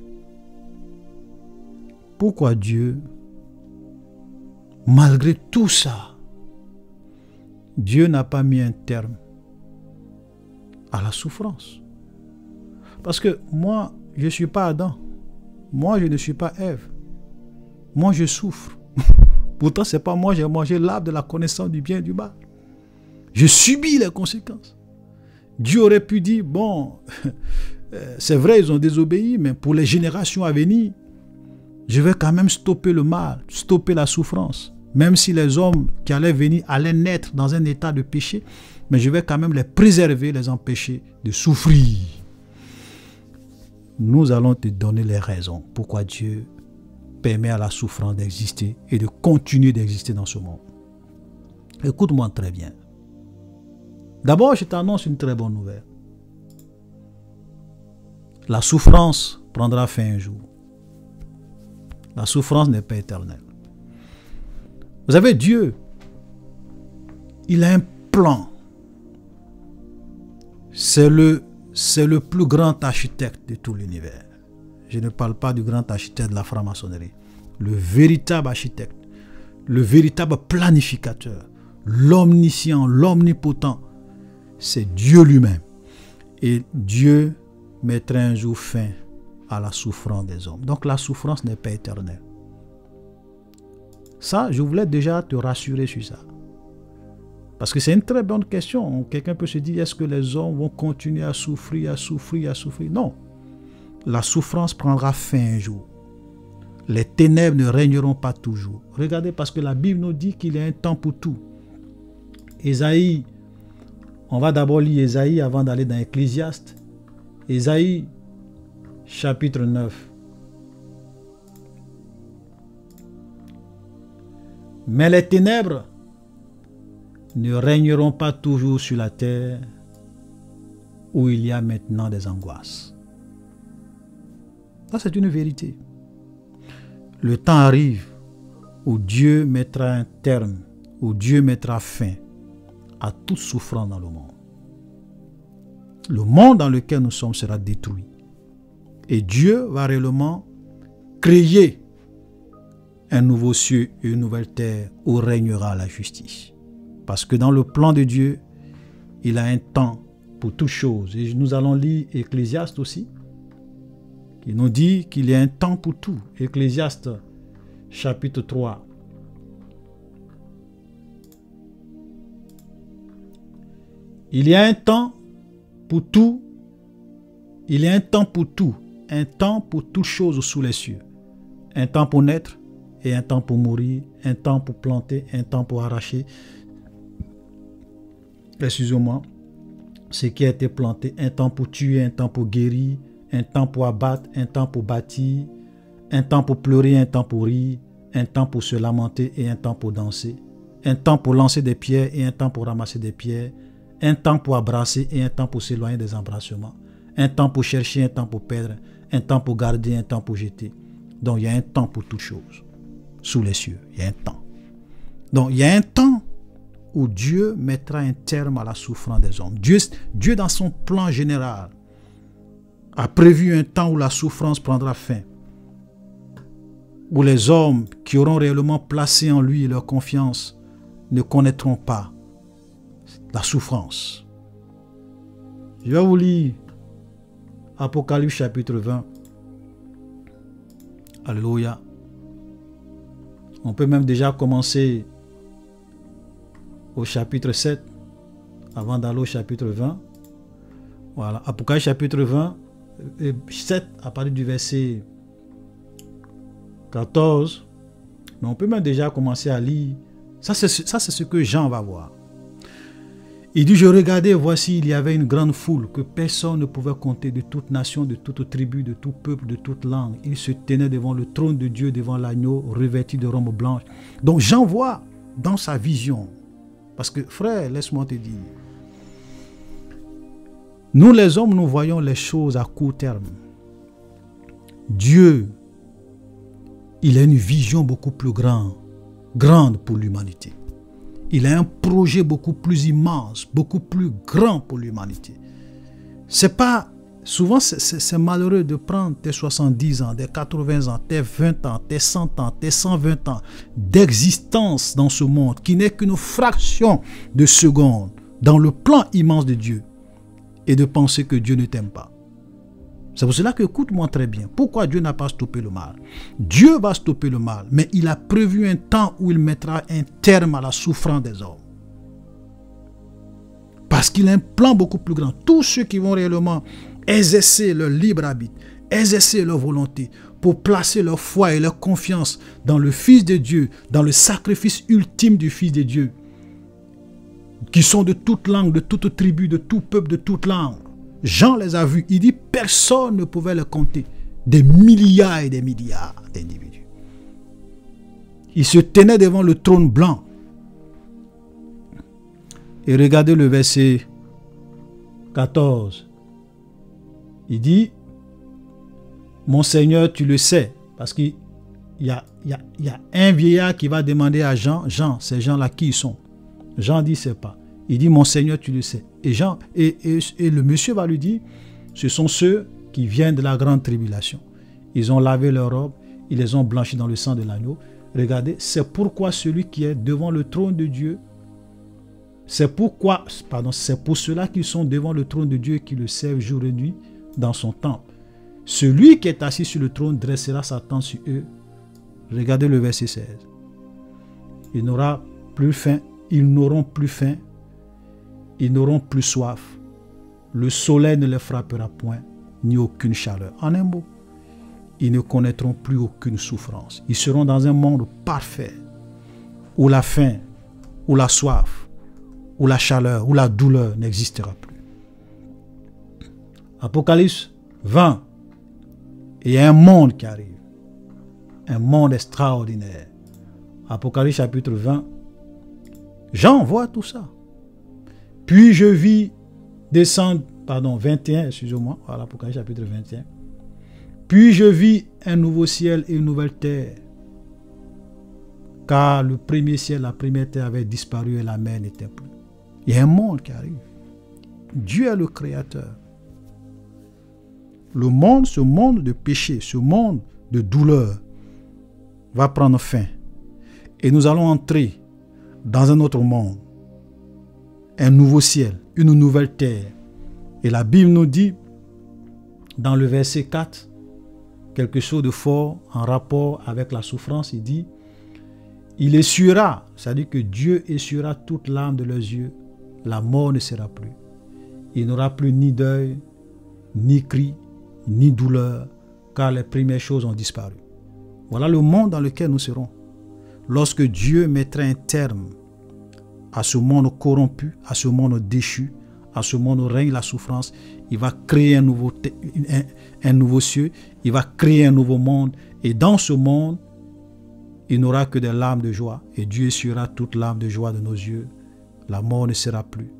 pourquoi Dieu, malgré tout ça, Dieu n'a pas mis un terme à la souffrance? Parce que moi, je ne suis pas Adam. Moi, je ne suis pas Ève. Moi, je souffre. Pourtant, ce n'est pas moi, j'ai mangé l'arbre de la connaissance du bien et du mal. Je subis les conséquences. Dieu aurait pu dire, bon, c'est vrai, ils ont désobéi, mais pour les générations à venir, je vais quand même stopper le mal, stopper la souffrance. Même si les hommes qui allaient venir allaient naître dans un état de péché, mais je vais quand même les préserver, les empêcher de souffrir. Nous allons te donner les raisons pourquoi Dieu permet à la souffrance d'exister et de continuer d'exister dans ce monde. Écoute-moi très bien. D'abord, je t'annonce une très bonne nouvelle. La souffrance prendra fin un jour. La souffrance n'est pas éternelle. Vous savez, Dieu, il a un plan. C'est le plus grand architecte de tout l'univers. Je ne parle pas du grand architecte de la franc-maçonnerie. Le véritable architecte, le véritable planificateur, l'omniscient, l'omnipotent, c'est Dieu lui-même. Et Dieu mettra un jour fin à la souffrance des hommes. Donc la souffrance n'est pas éternelle. Ça, je voulais déjà te rassurer sur ça. Parce que c'est une très bonne question. Quelqu'un peut se dire, est-ce que les hommes vont continuer à souffrir, à souffrir, à souffrir? Non. La souffrance prendra fin un jour. Les ténèbres ne régneront pas toujours. Regardez, parce que la Bible nous dit qu'il y a un temps pour tout. Ésaïe, on va d'abord lire Ésaïe avant d'aller dans Ecclésiaste. Ésaïe, chapitre 9. Mais les ténèbres ne régneront pas toujours sur la terre où il y a maintenant des angoisses. Ça, c'est une vérité. Le temps arrive où Dieu mettra un terme, où Dieu mettra fin à toute souffrance dans le monde. Le monde dans lequel nous sommes sera détruit. Et Dieu va réellement créer un nouveau ciel et une nouvelle terre où régnera la justice. Parce que dans le plan de Dieu, il a un temps pour toutes choses. Et nous allons lire Ecclésiaste aussi, qui nous dit qu'il y a un temps pour tout. Ecclésiaste, chapitre 3. Il y a un temps pour tout. Il y a un temps pour tout. Un temps pour toutes choses sous les cieux. Un temps pour naître et un temps pour mourir. Un temps pour planter, un temps pour arracher. excusez-moi, ce qui a été planté, un temps pour tuer, un temps pour guérir, un temps pour abattre, un temps pour bâtir, un temps pour pleurer, un temps pour rire, un temps pour se lamenter et un temps pour danser, un temps pour lancer des pierres et un temps pour ramasser des pierres, un temps pour embrasser et un temps pour s'éloigner des embrassements, un temps pour chercher, un temps pour perdre, un temps pour garder, un temps pour jeter. Donc il y a un temps pour toutes choses. Sous les cieux, il y a un temps. Donc il y a un temps où Dieu mettra un terme à la souffrance des hommes. Dieu dans son plan général, a prévu un temps où la souffrance prendra fin, où les hommes qui auront réellement placé en lui leur confiance ne connaîtront pas la souffrance. Je vais vous lire Apocalypse chapitre 20. Alléluia. On peut même déjà commencer au chapitre 7 avant d'aller au chapitre 20. Voilà, Apocalypse chapitre 20, 7 à partir du verset 14. Mais on peut même déjà commencer à lire. Ça, c'est ce que Jean va voir. Il dit, je regardais, voici, il y avait une grande foule que personne ne pouvait compter, de toute nation, de toute tribu, de tout peuple, de toute langue. Ils se tenaient devant le trône de Dieu, devant l'agneau, revêtis de robes blanches. Donc Jean voit dans sa vision, parce que frère, laisse-moi te dire, nous les hommes, nous voyons les choses à court terme. Dieu, il a une vision beaucoup plus grande pour l'humanité. Il a un projet beaucoup plus immense, beaucoup plus grand pour l'humanité. C'est pas, souvent c'est malheureux de prendre tes 70 ans, tes 80 ans, tes 20 ans, tes 100 ans, tes 120 ans d'existence dans ce monde qui n'est qu'une fraction de seconde dans le plan immense de Dieu et de penser que Dieu ne t'aime pas. C'est pour cela que, écoute-moi très bien, pourquoi Dieu n'a pas stoppé le mal? Dieu va stopper le mal, mais il a prévu un temps où il mettra un terme à la souffrance des hommes. Parce qu'il a un plan beaucoup plus grand. Tous ceux qui vont réellement exercer leur libre arbitre, exercer leur volonté, pour placer leur foi et leur confiance dans le Fils de Dieu, dans le sacrifice ultime du Fils de Dieu, qui sont de toute langue, de toute tribu, de tout peuple, de toute langue. Jean les a vus, il dit personne ne pouvait les compter, des milliards et des milliards d'individus. Ils se tenaient devant le trône blanc. Et regardez le verset 14. Il dit, mon Seigneur, tu le sais, parce qu'il y a un vieillard qui va demander à Jean, ces gens-là qui ils sont? Jean dit, c'est pas. Il dit, mon Seigneur, tu le sais. Et Jean, et le monsieur va lui dire, ce sont ceux qui viennent de la grande tribulation. Ils ont lavé leurs robes, ils les ont blanchis dans le sang de l'agneau. Regardez, c'est pourquoi celui qui est devant le trône de Dieu, c'est pour cela qu'ils sont devant le trône de Dieu et qui le servent jour et nuit dans son temple. Celui qui est assis sur le trône dressera sa tente sur eux. Regardez le verset 16. Il n'aura plus faim, ils n'auront plus faim. Ils n'auront plus soif. Le soleil ne les frappera point, ni aucune chaleur. En un mot, ils ne connaîtront plus aucune souffrance. Ils seront dans un monde parfait, où la faim, où la soif, où la chaleur, où la douleur n'existera plus. Apocalypse 20. Il y a un monde qui arrive. Un monde extraordinaire. Apocalypse chapitre 20. Jean voit tout ça. Puis je vis descendre, 21, excusez-moi, voilà, Apocalypse chapitre 21. Puis je vis un nouveau ciel et une nouvelle terre, car le premier ciel, la première terre avait disparu et la mer n'était plus. Il y a un monde qui arrive. Dieu est le créateur. Le monde, ce monde de péché, ce monde de douleur va prendre fin. Et nous allons entrer dans un autre monde. Un nouveau ciel, une nouvelle terre. Et la Bible nous dit, dans le verset 4, quelque chose de fort en rapport avec la souffrance. Il dit, il essuiera, c'est-à-dire que Dieu essuiera toute larme de leurs yeux. La mort ne sera plus. Il n'aura plus ni deuil, ni cri, ni douleur, car les premières choses ont disparu. Voilà le monde dans lequel nous serons. Lorsque Dieu mettra un terme à ce monde corrompu, à ce monde déchu, à ce monde où règne la souffrance. Il va créer un nouveau ciel, il va créer un nouveau monde. Et dans ce monde, il n'aura que des larmes de joie. Et Dieu essuiera toute larme de joie de nos yeux. La mort ne sera plus.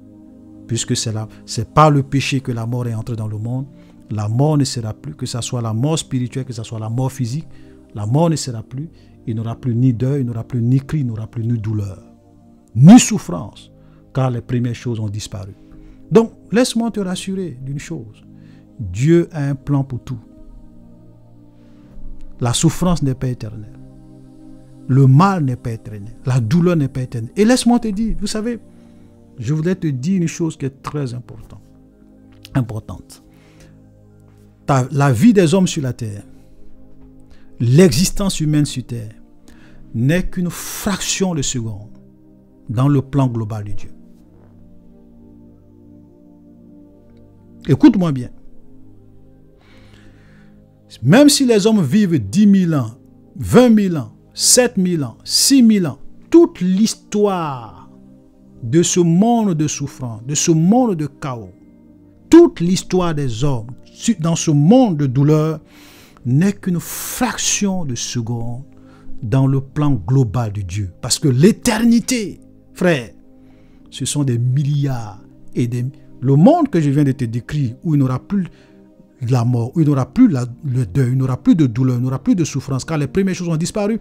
Puisque c'est par le péché que la mort est entrée dans le monde. La mort ne sera plus, que ce soit la mort spirituelle, que ce soit la mort physique. La mort ne sera plus. Il n'aura plus ni deuil, il n'aura plus ni cri, il n'aura plus ni douleur, ni souffrance, car les premières choses ont disparu. Donc, laisse-moi te rassurer d'une chose. Dieu a un plan pour tout. La souffrance n'est pas éternelle. Le mal n'est pas éternel. La douleur n'est pas éternelle. Et laisse-moi te dire, vous savez, je voudrais te dire une chose qui est très importante. La vie des hommes sur la terre, l'existence humaine sur terre, n'est qu'une fraction de seconde dans le plan global de Dieu. Écoute-moi bien. Même si les hommes vivent 10 000 ans, 20 000 ans, 7 000 ans, 6 000 ans, toute l'histoire de ce monde de souffrance, de ce monde de chaos, toute l'histoire des hommes dans ce monde de douleur n'est qu'une fraction de seconde dans le plan global de Dieu. Parce que l'éternité, frère, ce sont des milliards et des... Le monde que je viens de te décrire, où il n'y aura plus la mort, où il n'y aura plus le deuil, il n'y aura plus de douleur, il n'y aura plus de souffrance, car les premières choses ont disparu.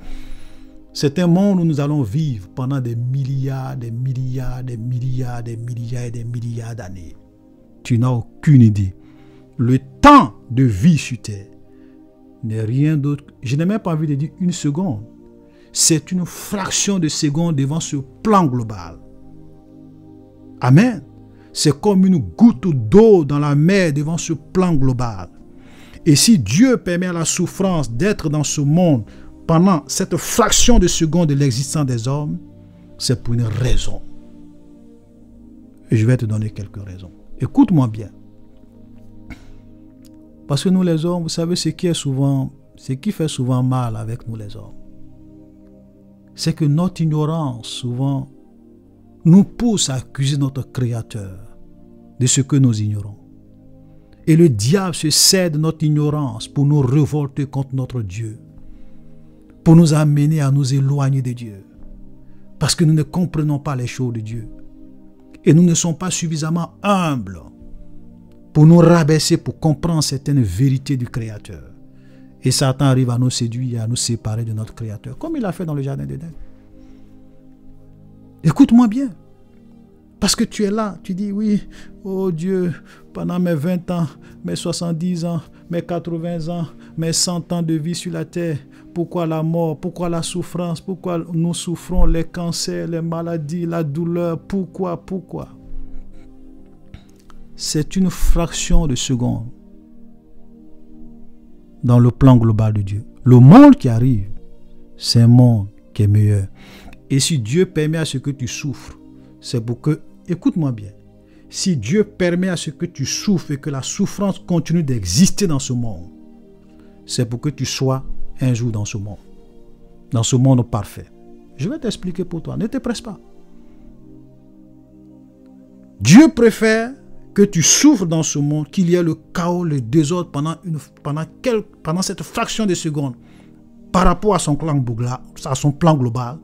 C'est un monde où nous allons vivre pendant des milliards, des milliards, des milliards, des milliards et des milliards d'années. Tu n'as aucune idée. Le temps de vie sur terre n'est rien d'autre. Je n'ai même pas envie de dire une seconde. C'est une fraction de seconde devant ce plan global. Amen. C'est comme une goutte d'eau dans la mer devant ce plan global. Et si Dieu permet à la souffrance d'être dans ce monde pendant cette fraction de seconde de l'existence des hommes, c'est pour une raison. Et je vais te donner quelques raisons. Écoute-moi bien. Parce que nous les hommes, vous savez ce qui fait souvent mal avec nous les hommes, c'est que notre ignorance souvent nous pousse à accuser notre Créateur de ce que nous ignorons. Et le diable se sert de notre ignorance pour nous révolter contre notre Dieu, pour nous amener à nous éloigner de Dieu, parce que nous ne comprenons pas les choses de Dieu. Et nous ne sommes pas suffisamment humbles pour nous rabaisser, pour comprendre certaines vérités du Créateur. Et Satan arrive à nous séduire et à nous séparer de notre Créateur, comme il a fait dans le Jardin d'Éden. Écoute-moi bien. Parce que tu es là, tu dis, oui, oh Dieu, pendant mes 20 ans, mes 70 ans, mes 80 ans, mes 100 ans de vie sur la terre, pourquoi la mort, pourquoi la souffrance, pourquoi nous souffrons, les cancers, les maladies, la douleur, pourquoi? C'est une fraction de seconde dans le plan global de Dieu. Le monde qui arrive, c'est un monde qui est meilleur. Et si Dieu permet à ce que tu souffres, c'est pour que, écoute-moi bien, si Dieu permet à ce que tu souffres et que la souffrance continue d'exister dans ce monde, c'est pour que tu sois un jour dans ce monde parfait. Je vais t'expliquer pour toi, ne te presse pas. Dieu préfère que tu souffres dans ce monde, qu'il y ait le chaos, le désordre pendant cette fraction de seconde par rapport à son plan global,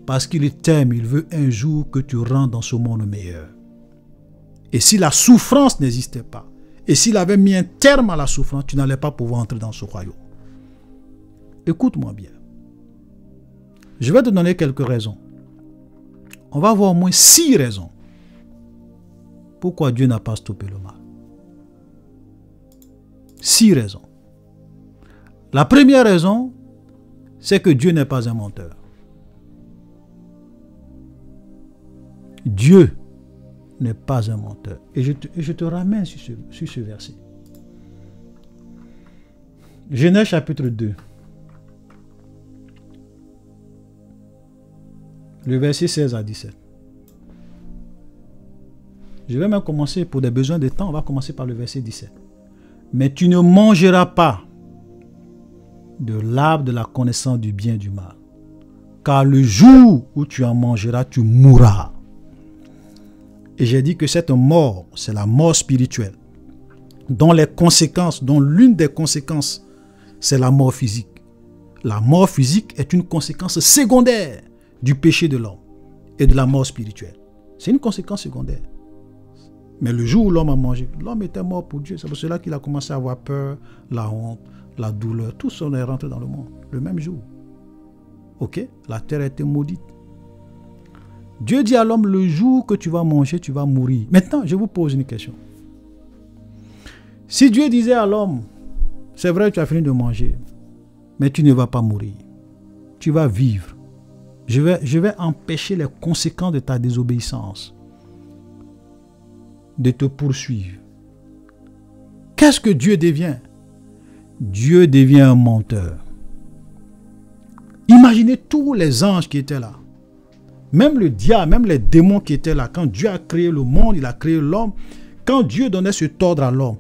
parce qu'il t'aime, il veut un jour que tu rentres dans ce monde meilleur. Et si la souffrance n'existait pas, et s'il avait mis un terme à la souffrance, tu n'allais pas pouvoir entrer dans ce royaume. Écoute-moi bien. Je vais te donner quelques raisons. On va avoir au moins 6 raisons pourquoi Dieu n'a pas stoppé le mal. 6 raisons. La première raison, c'est que Dieu n'est pas un menteur. Dieu n'est pas un menteur. Et je te ramène sur ce verset. Genèse chapitre 2. Le verset 16 à 17. Je vais même commencer, pour des besoins de temps, on va commencer par le verset 17. Mais tu ne mangeras pas de l'arbre de la connaissance du bien et du mal. car le jour où tu en mangeras, tu mourras. Et j'ai dit que cette mort, c'est la mort spirituelle, dont l'une des conséquences, c'est la mort physique. La mort physique est une conséquence secondaire du péché de l'homme et de la mort spirituelle. C'est une conséquence secondaire. Mais le jour où l'homme a mangé, l'homme était mort pour Dieu. C'est pour cela qu'il a commencé à avoir peur, la honte, la douleur. Tout ça est rentré dans le monde le même jour. Ok? La terre a été maudite. Dieu dit à l'homme, le jour que tu vas manger, tu vas mourir. Maintenant, je vous pose une question. Si Dieu disait à l'homme, c'est vrai, tu as fini de manger, mais tu ne vas pas mourir. Tu vas vivre. Je vais empêcher les conséquences de ta désobéissance de te poursuivre. Qu'est-ce que Dieu devient? Dieu devient un menteur. Imaginez tous les anges qui étaient là. Même le diable, même les démons qui étaient là. Quand Dieu a créé le monde, il a créé l'homme. Quand Dieu donnait ce ordre à l'homme,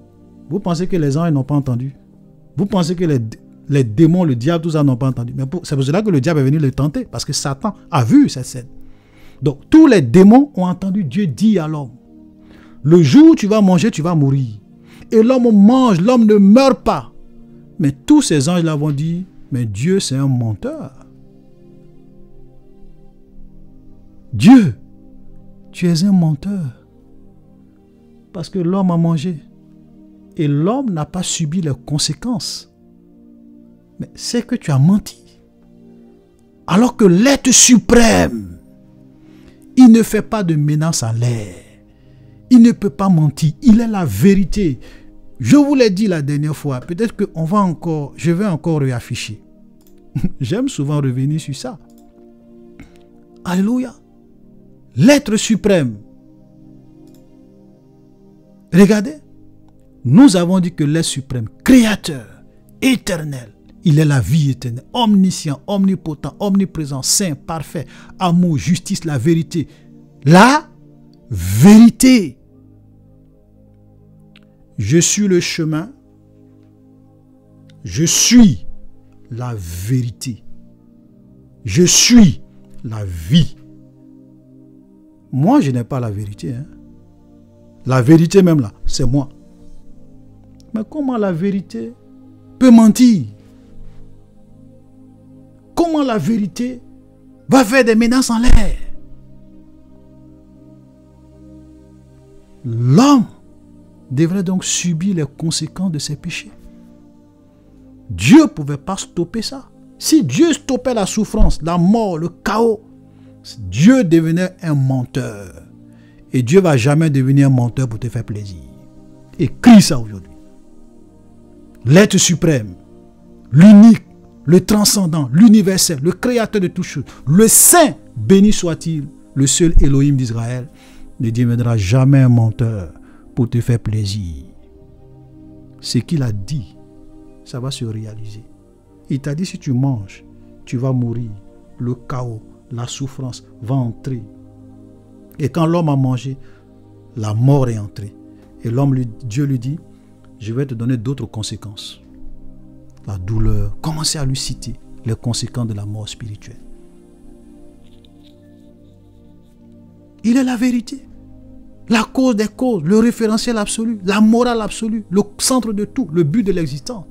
vous pensez que les anges n'ont pas entendu? Vous pensez que les démons, le diable, tout ça n'ont pas entendu? Mais c'est pour cela que le diable est venu le tenter. Parce que Satan a vu cette scène. Donc tous les démons ont entendu Dieu dire à l'homme, le jour où tu vas manger, tu vas mourir. Et l'homme mange, l'homme ne meurt pas. Mais tous ces anges-là vont dire, mais Dieu c'est un menteur. Dieu, tu es un menteur. Parce que l'homme a mangé. Et l'homme n'a pas subi les conséquences. Mais c'est que tu as menti. Alors que l'être suprême, il ne fait pas de menace à l'air. Il ne peut pas mentir. Il est la vérité. Je vous l'ai dit la dernière fois. Peut-être que je vais encore réafficher. J'aime souvent revenir sur ça. Alléluia. L'être suprême. Regardez. Nous avons dit que l'être suprême, créateur, éternel, il est la vie éternelle, omniscient, omnipotent, omniprésent, saint, parfait, amour, justice, la vérité. La vérité. Je suis le chemin. Je suis la vérité. Je suis la vie. Moi, je n'ai pas la vérité. Hein. La vérité même là, c'est moi. Mais comment la vérité peut mentir? Comment la vérité va faire des menaces en l'air? L'homme devrait donc subir les conséquences de ses péchés. Dieu ne pouvait pas stopper ça. Si Dieu stoppait la souffrance, la mort, le chaos, Dieu devenait un menteur. Et Dieu ne va jamais devenir un menteur pour te faire plaisir. Écris ça aujourd'hui. L'être suprême, l'unique, le transcendant, l'universel, le créateur de toutes choses, le saint, béni soit-il, le seul Elohim d'Israël, ne deviendra jamais un menteur pour te faire plaisir. Ce qu'il a dit, ça va se réaliser. Il t'a dit, si tu manges, tu vas mourir. Le chaos, la souffrance va entrer. Et quand l'homme a mangé, la mort est entrée. Et Dieu lui dit, je vais te donner d'autres conséquences. La douleur. Commencez à lui citer les conséquences de la mort spirituelle. Il est la vérité. La cause des causes, le référentiel absolu, la morale absolue, le centre de tout, le but de l'existence.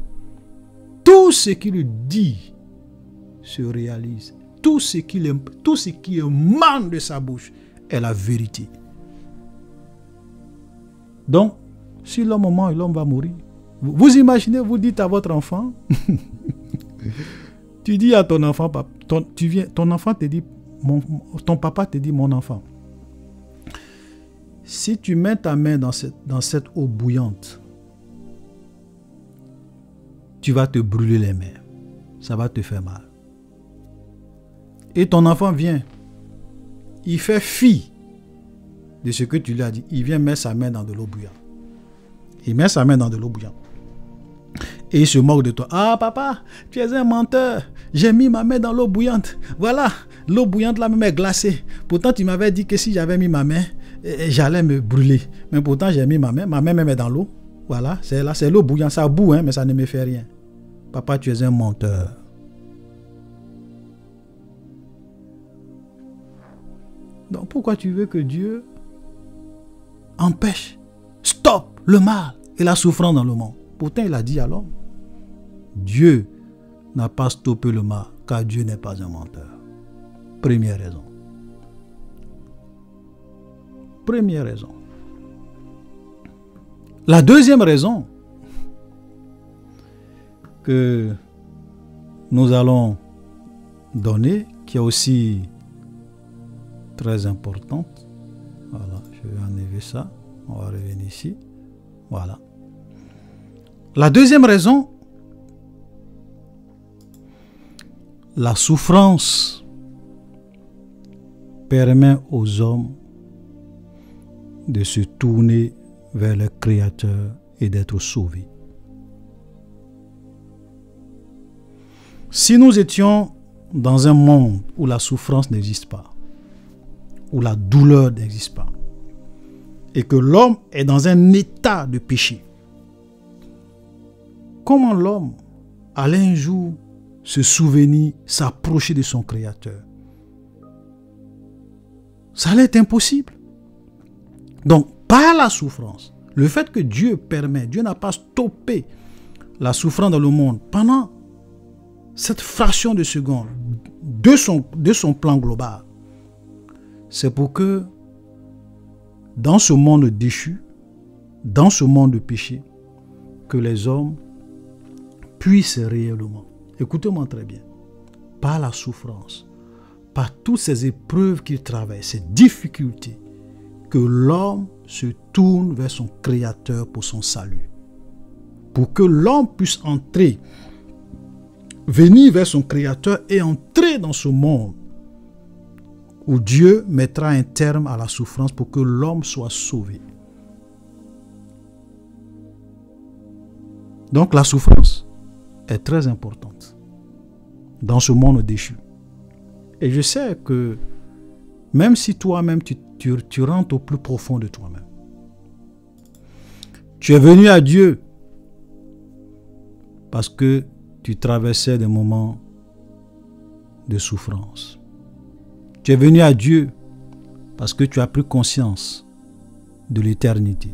Tout ce qu'il dit se réalise. Tout ce qui émane de sa bouche est la vérité. Donc, si l'homme mange, l'homme va mourir. Vous imaginez, vous dites à votre enfant, tu dis à ton enfant, ton enfant te dit, ton papa te dit, mon enfant, si tu mets ta main dans cette eau bouillante, tu vas te brûler les mains. Ça va te faire mal. Et ton enfant vient, il fait fi de ce que tu lui as dit. Il vient mettre sa main dans de l'eau bouillante. Il met sa main dans de l'eau bouillante. Et il se moque de toi. Ah papa, tu es un menteur. J'ai mis ma main dans l'eau bouillante. Voilà, l'eau bouillante là même est glacée. Pourtant tu m'avais dit que si j'avais mis ma main, j'allais me brûler. Mais pourtant j'ai mis ma main même est dans l'eau. Voilà, c'est l'eau bouillante. Ça boue, hein, mais ça ne me fait rien. Papa, tu es un menteur. Donc pourquoi tu veux que Dieu empêche, stoppe le mal et la souffrance dans le monde? Pourtant il a dit à l'homme, Dieu n'a pas stoppé le mal, car Dieu n'est pas un menteur. Première raison. Première raison. La deuxième raison que nous allons donner, qui est aussi très importante. Voilà, je vais enlever ça. On va revenir ici. Voilà. La deuxième raison, la souffrance permet aux hommes de se tourner vers le Créateur et d'être sauvés. Si nous étions dans un monde où la souffrance n'existe pas, où la douleur n'existe pas, et que l'homme est dans un état de péché, comment l'homme allait un jour se souvenir, s'approcher de son Créateur? Ça allait être impossible. Donc, par la souffrance, le fait que Dieu permet, Dieu n'a pas stoppé la souffrance dans le monde pendant cette fraction de seconde de son plan global, c'est pour que dans ce monde déchu, dans ce monde de péché, que les hommes puissent réellement, écoutez-moi très bien, par la souffrance, par toutes ces épreuves qu'il traverse, ces difficultés, que l'homme se tourne vers son Créateur pour son salut. Pour que l'homme puisse entrer, venir vers son Créateur et entrer dans ce monde où Dieu mettra un terme à la souffrance pour que l'homme soit sauvé. Donc la souffrance est très importante dans ce monde déchu. Et je sais que même si toi-même tu rentres au plus profond de toi-même, tu es venu à Dieu parce que tu traversais des moments de souffrance. Tu es venu à Dieu parce que tu as pris conscience de l'éternité.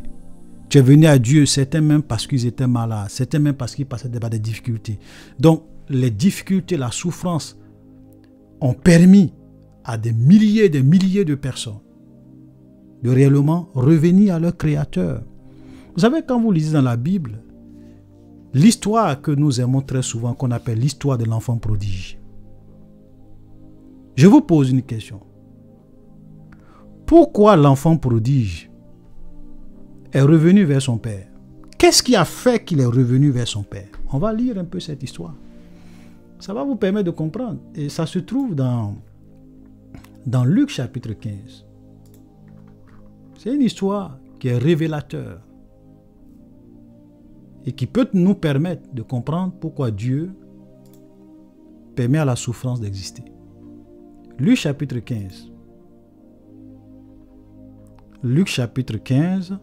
Tu es venu à Dieu, certains même parce qu'ils étaient malades, certains même parce qu'ils passaient par des difficultés. Donc, les difficultés, la souffrance ont permis à des milliers de personnes de réellement revenir à leur Créateur. Vous savez, quand vous lisez dans la Bible, l'histoire que nous aimons très souvent, qu'on appelle l'histoire de l'enfant prodige. Je vous pose une question. Pourquoi l'enfant prodige est revenu vers son père? Qu'est-ce qui a fait qu'il est revenu vers son père? On va lire un peu cette histoire. Ça va vous permettre de comprendre. Et ça se trouve dans Luc chapitre 15. C'est une histoire qui est révélateur et qui peut nous permettre de comprendre pourquoi Dieu permet à la souffrance d'exister. Luc chapitre 15. Luc chapitre 15,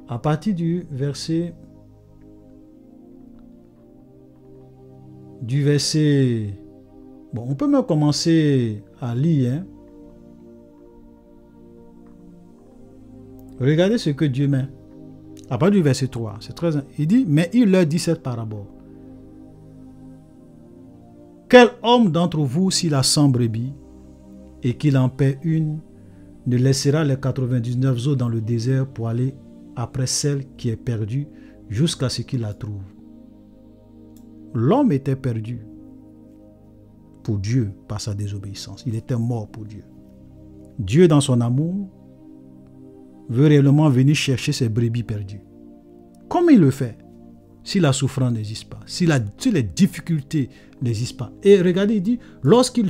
à partir du verset 1. Bon, on peut même commencer à lire. Hein. Regardez ce que Dieu met. À partir du verset 3, c'est très. Il dit, mais il leur dit cette parabole. Quel homme d'entre vous, s'il a 100 brebis et qu'il en perd une, ne laissera les 99 autres dans le désert pour aller après celle qui est perdue jusqu'à ce qu'il la trouve? L'homme était perdu pour Dieu par sa désobéissance. Il était mort pour Dieu. Dieu, dans son amour, veut réellement venir chercher ses brebis perdues. Comment il le fait? Si la souffrance n'existe pas, si les difficultés n'existent pas. Et regardez, il dit, lorsqu'il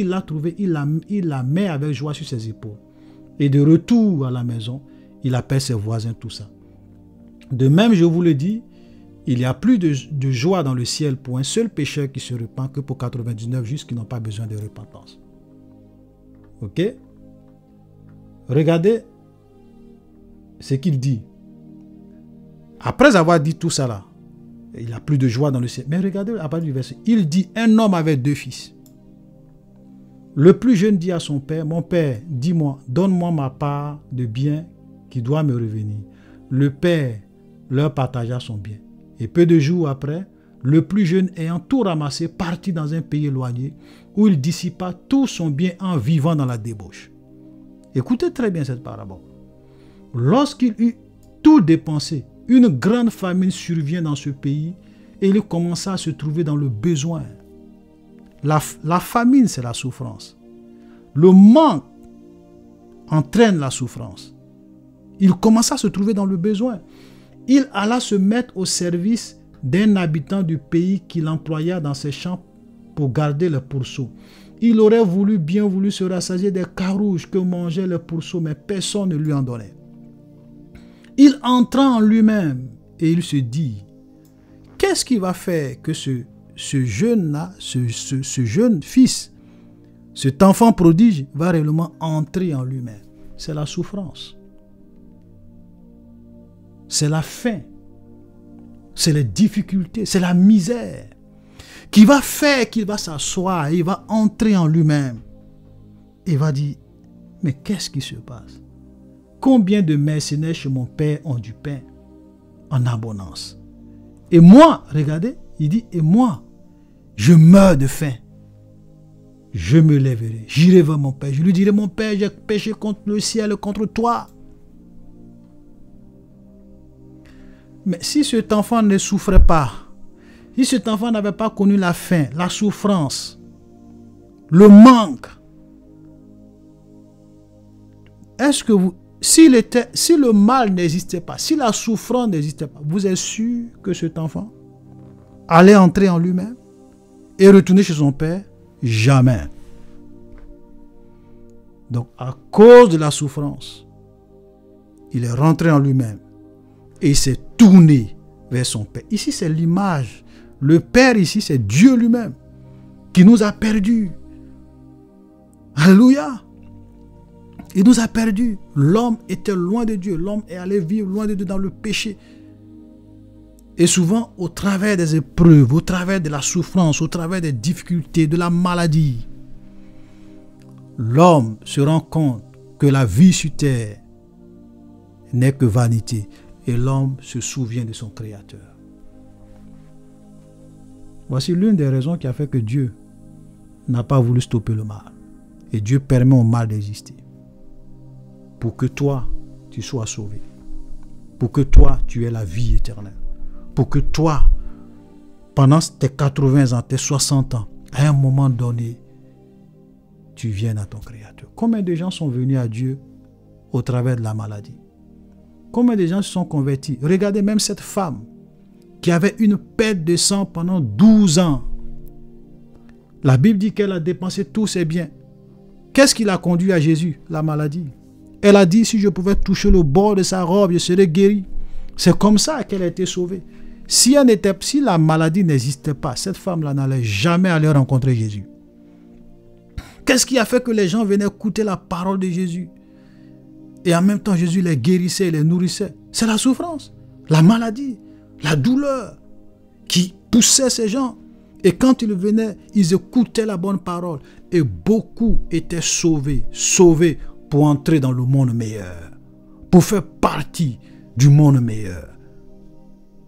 l'a trouvé, il la met avec joie sur ses épaules. Et de retour à la maison, il appelle ses voisins, tout ça. De même, je vous le dis, il y a plus de joie dans le ciel pour un seul pécheur qui se repent que pour 99 justes qui n'ont pas besoin de repentance. Ok? Regardez ce qu'il dit. Après avoir dit tout ça là, il a plus de joie dans le ciel. Mais regardez à partir du verset. Il dit, un homme avait 2 fils. Le plus jeune dit à son père, mon père, dis-moi, donne-moi ma part de bien qui doit me revenir. Le père leur partagea son bien. Et peu de jours après, le plus jeune ayant tout ramassé, partit dans un pays éloigné où il dissipa tout son bien en vivant dans la débauche. Écoutez très bien cette parabole. Lorsqu'il eut tout dépensé, une grande famine survient dans ce pays et il commença à se trouver dans le besoin. La famine, c'est la souffrance. Le manque entraîne la souffrance. Il commença à se trouver dans le besoin. Il alla se mettre au service d'un habitant du pays qu'il employa dans ses champs pour garder les pourceaux. Il aurait bien voulu se rassasier des carouges que mangeaient les pourceaux, mais personne ne lui en donnait. Il entra en lui-même et il se dit, qu'est-ce qui va faire que ce jeune-là, ce jeune fils, cet enfant prodige va réellement entrer en lui-même? C'est la souffrance. C'est la faim. C'est les difficultés. C'est la misère qui va faire qu'il va s'asseoir et il va entrer en lui-même. Il va dire, mais qu'est-ce qui se passe? Combien de mercenaires chez mon père ont du pain en abondance? Et moi, regardez, il dit, et moi, je meurs de faim. Je me lèverai, j'irai vers mon père. Je lui dirai, mon père, j'ai péché contre le ciel et contre toi. Mais si cet enfant ne souffrait pas, si cet enfant n'avait pas connu la faim, la souffrance, le manque, est-ce que si le mal n'existait pas, si la souffrance n'existait pas, vous êtes sûr que cet enfant allait entrer en lui-même et retourner chez son père? Jamais. Donc, à cause de la souffrance, il est rentré en lui-même et il s'est tourné vers son père. Ici, c'est l'image. Le père ici, c'est Dieu lui-même qui nous a perdus. Alléluia. Il nous a perdus. L'homme était loin de Dieu. L'homme est allé vivre loin de Dieu dans le péché. Et souvent, au travers des épreuves, au travers de la souffrance, au travers des difficultés, de la maladie, l'homme se rend compte que la vie sur terre n'est que vanité. Et l'homme se souvient de son Créateur. Voici l'une des raisons qui a fait que Dieu n'a pas voulu stopper le mal. Et Dieu permet au mal d'exister. Pour que toi, tu sois sauvé. Pour que toi, tu aies la vie éternelle. Pour que toi, pendant tes 80 ans, tes 60 ans, à un moment donné, tu viennes à ton Créateur. Combien de gens sont venus à Dieu au travers de la maladie? Combien de gens se sont convertis? Regardez même cette femme qui avait une perte de sang pendant 12 ans. La Bible dit qu'elle a dépensé tous ses biens. Qu'est-ce qui l'a conduit à Jésus? La maladie. Elle a dit, si je pouvais toucher le bord de sa robe, je serais guéri. C'est comme ça qu'elle a été sauvée. Si la maladie n'existait pas, cette femme-là n'allait jamais aller rencontrer Jésus. Qu'est-ce qui a fait que les gens venaient écouter la parole de Jésus? Et en même temps, Jésus les guérissait, les nourrissait. C'est la souffrance, la maladie, la douleur qui poussait ces gens. Et quand ils venaient, ils écoutaient la bonne parole. Et beaucoup étaient sauvés pour entrer dans le monde meilleur, pour faire partie du monde meilleur.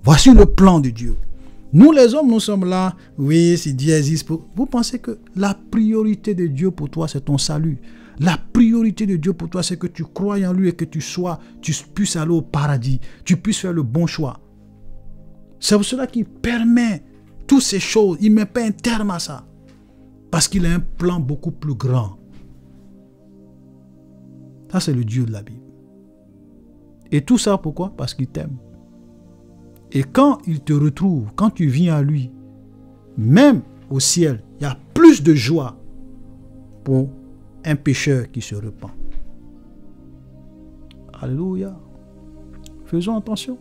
Voici le plan de Dieu. Nous les hommes, nous sommes là. Oui, si Dieu existe. Vous pensez que la priorité de Dieu pour toi, c'est ton salut. La priorité de Dieu pour toi, c'est que tu crois en lui et que tu puisses aller au paradis. Tu puisses faire le bon choix. C'est pour cela qu'il permet toutes ces choses. Il ne met pas un terme à ça. Parce qu'il a un plan beaucoup plus grand. Ça, c'est le Dieu de la Bible. Et tout ça, pourquoi? Parce qu'il t'aime. Et quand il te retrouve, quand tu viens à lui, même au ciel, il y a plus de joie pour un pécheur qui se repent. Alléluia. Faisons attention.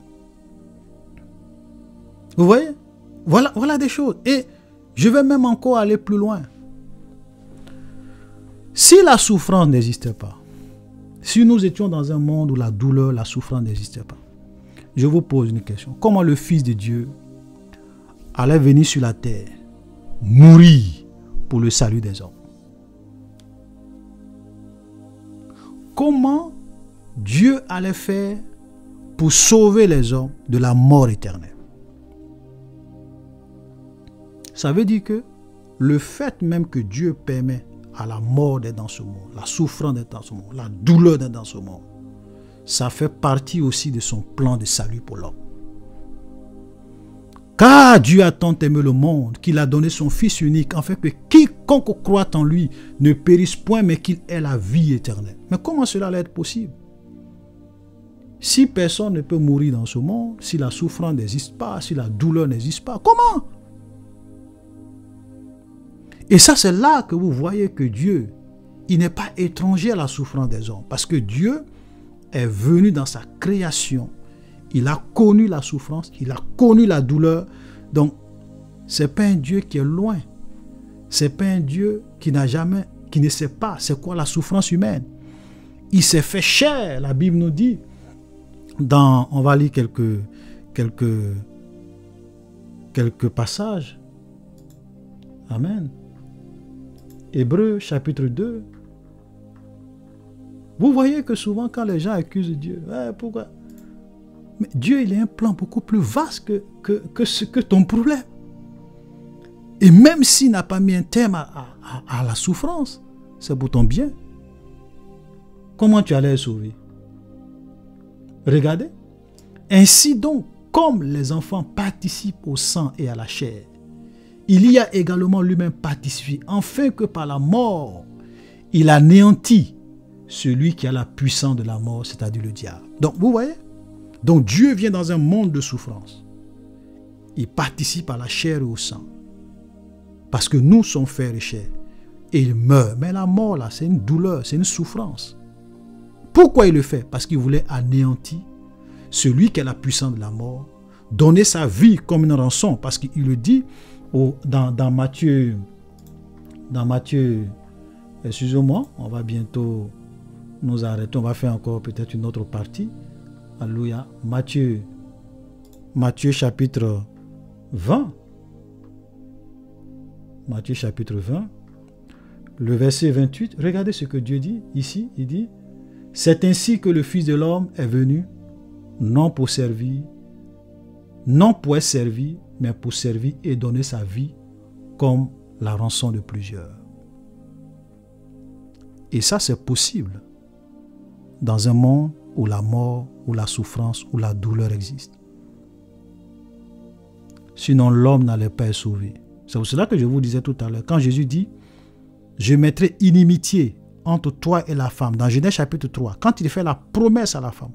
Vous voyez? Voilà des choses. Et je vais même encore aller plus loin. Si la souffrance n'existait pas, si nous étions dans un monde où la douleur, la souffrance n'existait pas, je vous pose une question. Comment le Fils de Dieu allait venir sur la terre, mourir pour le salut des hommes? comment Dieu allait faire pour sauver les hommes de la mort éternelle. Ça veut dire que le fait même que Dieu permet à la mort d'être dans ce monde, la souffrance d'être dans ce monde, la douleur d'être dans ce monde, ça fait partie aussi de son plan de salut pour l'homme. Car Dieu a tant aimé le monde qu'il a donné son Fils unique, afin que quiconque croit en lui ne périsse point, mais qu'il ait la vie éternelle. Mais comment cela allait être possible? Si personne ne peut mourir dans ce monde, si la souffrance n'existe pas, si la douleur n'existe pas, comment? Et ça, c'est là que vous voyez que Dieu, il n'est pas étranger à la souffrance des hommes. Parce que Dieu est venu dans sa création. Il a connu la souffrance, il a connu la douleur. Donc, ce n'est pas un Dieu qui est loin. Ce n'est pas un Dieu qui ne sait pas c'est quoi la souffrance humaine. Il s'est fait chair, la Bible nous dit. On va lire quelques passages. Amen. Hébreux chapitre 2. Vous voyez que souvent quand les gens accusent Dieu, pourquoi? Mais Dieu, il a un plan beaucoup plus vaste que ton problème. Et même s'il n'a pas mis un terme à la souffrance, c'est pour ton bien. Comment tu allais sauver? Regardez. Ainsi donc, comme les enfants participent au sang et à la chair, il y a également lui-même participé, afin que par la mort, il anéantit celui qui a la puissance de la mort, c'est-à-dire le diable. Donc, vous voyez? Donc, Dieu vient dans un monde de souffrance. Il participe à la chair et au sang. Parce que nous sommes faits et chair. Et il meurt. Mais la mort, là, c'est une douleur, c'est une souffrance. Pourquoi il le fait? Parce qu'il voulait anéantir celui qui a la puissance de la mort, donner sa vie comme une rançon. Parce qu'il le dit dans Matthieu, excusez-moi, on va bientôt nous arrêter. On va faire encore peut-être une autre partie. Alléluia. Matthieu chapitre 20. Matthieu chapitre 20. Le verset 28. Regardez ce que Dieu dit ici. Il dit: c'est ainsi que le Fils de l'homme est venu, non pour être servi, mais pour servir et donner sa vie comme la rançon de plusieurs. Et ça, c'est possible dans un monde où la mort, où la souffrance, où la douleur existe. Sinon, l'homme n'allait pas être sauvé. C'est pour cela que je vous disais tout à l'heure, quand Jésus dit: je mettrai inimitié entre toi et la femme, dans Genèse chapitre 3, quand il fait la promesse à la femme,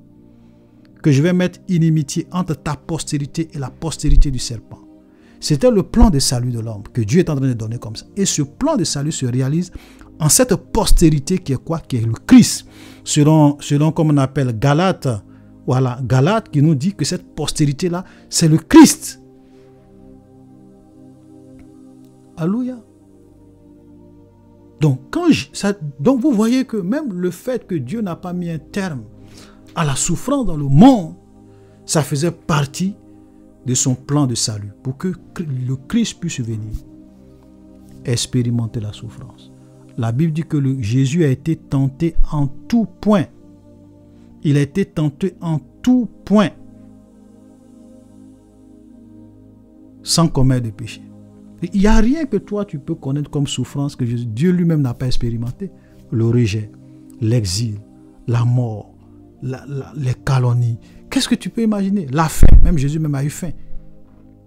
que je vais mettre inimitié entre ta postérité et la postérité du serpent. C'était le plan de salut de l'homme que Dieu est en train de donner comme ça. Et ce plan de salut se réalise en cette postérité qui est quoi? Qui est le Christ. Selon comme on appelle Galates, voilà, Galates qui nous dit que cette postérité-là, c'est le Christ. Alléluia. Donc, donc vous voyez que même le fait que Dieu n'a pas mis un terme à la souffrance dans le monde, ça faisait partie de son plan de salut, pour que le Christ puisse venir expérimenter la souffrance. La Bible dit que Jésus a été tenté en tout point. Il a été tenté en tout point, sans commettre de péché. Il n'y a rien que toi tu peux connaître comme souffrance que Dieu lui-même n'a pas expérimenté. Le rejet, l'exil, la mort, les calomnies. Qu'est-ce que tu peux imaginer? La faim, même Jésus même a eu faim.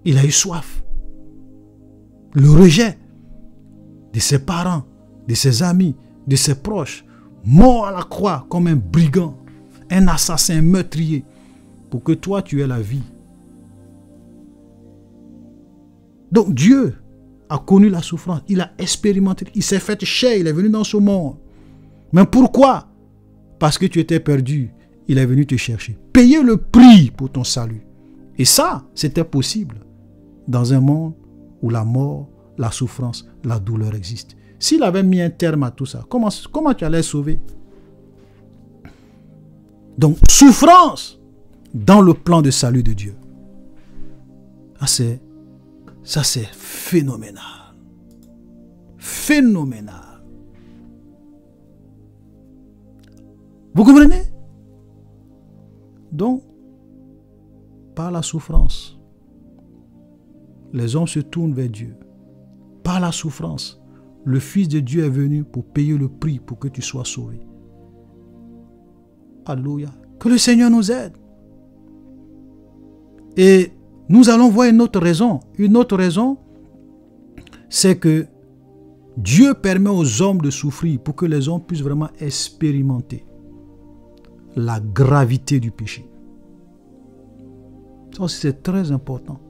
Il a eu soif. Le rejet de ses parents, de ses amis, de ses proches, mort à la croix comme un brigand, un assassin, un meurtrier, pour que toi tu aies la vie. Donc Dieu a connu la souffrance, il a expérimenté, il s'est fait chair, il est venu dans ce monde. Mais pourquoi? Parce que tu étais perdu, il est venu te chercher. Payer le prix pour ton salut. Et ça, c'était possible dans un monde où la mort, la souffrance, la douleur existent. S'il avait mis un terme à tout ça, comment tu allais sauver? Donc, souffrance dans le plan de salut de Dieu. Ça, c'est phénoménal. Phénoménal. Vous comprenez? Donc, par la souffrance, les hommes se tournent vers Dieu. Par la souffrance, le Fils de Dieu est venu pour payer le prix pour que tu sois sauvé. Alléluia. Que le Seigneur nous aide. Et nous allons voir une autre raison. Une autre raison, c'est que Dieu permet aux hommes de souffrir pour que les hommes puissent vraiment expérimenter la gravité du péché. Ça aussi, c'est très important.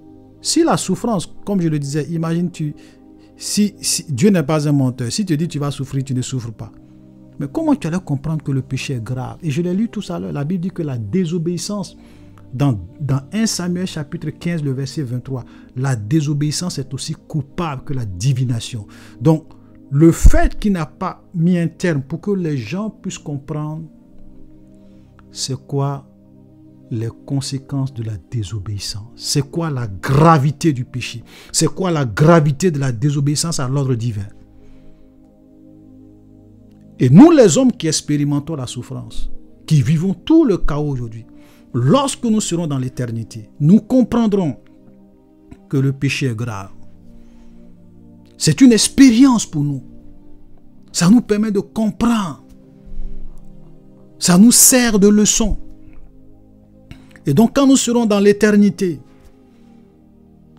Si la souffrance, comme je le disais, imagine si Dieu n'est pas un menteur, si tu dis tu vas souffrir, tu ne souffres pas. Mais comment tu allais comprendre que le péché est grave? Et je l'ai lu tout à l'heure, la Bible dit que la désobéissance, dans 1 Samuel chapitre 15, le verset 23, la désobéissance est aussi coupable que la divination. Donc, le fait qu'il n'a pas mis un terme pour que les gens puissent comprendre c'est quoi les conséquences de la désobéissance, c'est quoi la gravité du péché, c'est quoi la gravité de la désobéissance à l'ordre divin. Et nous, les hommes qui expérimentons la souffrance, qui vivons tout le chaos aujourd'hui, lorsque nous serons dans l'éternité, nous comprendrons que le péché est grave. C'est une expérience pour nous. Ça nous permet de comprendre. Ça nous sert de leçon. Et donc, quand nous serons dans l'éternité,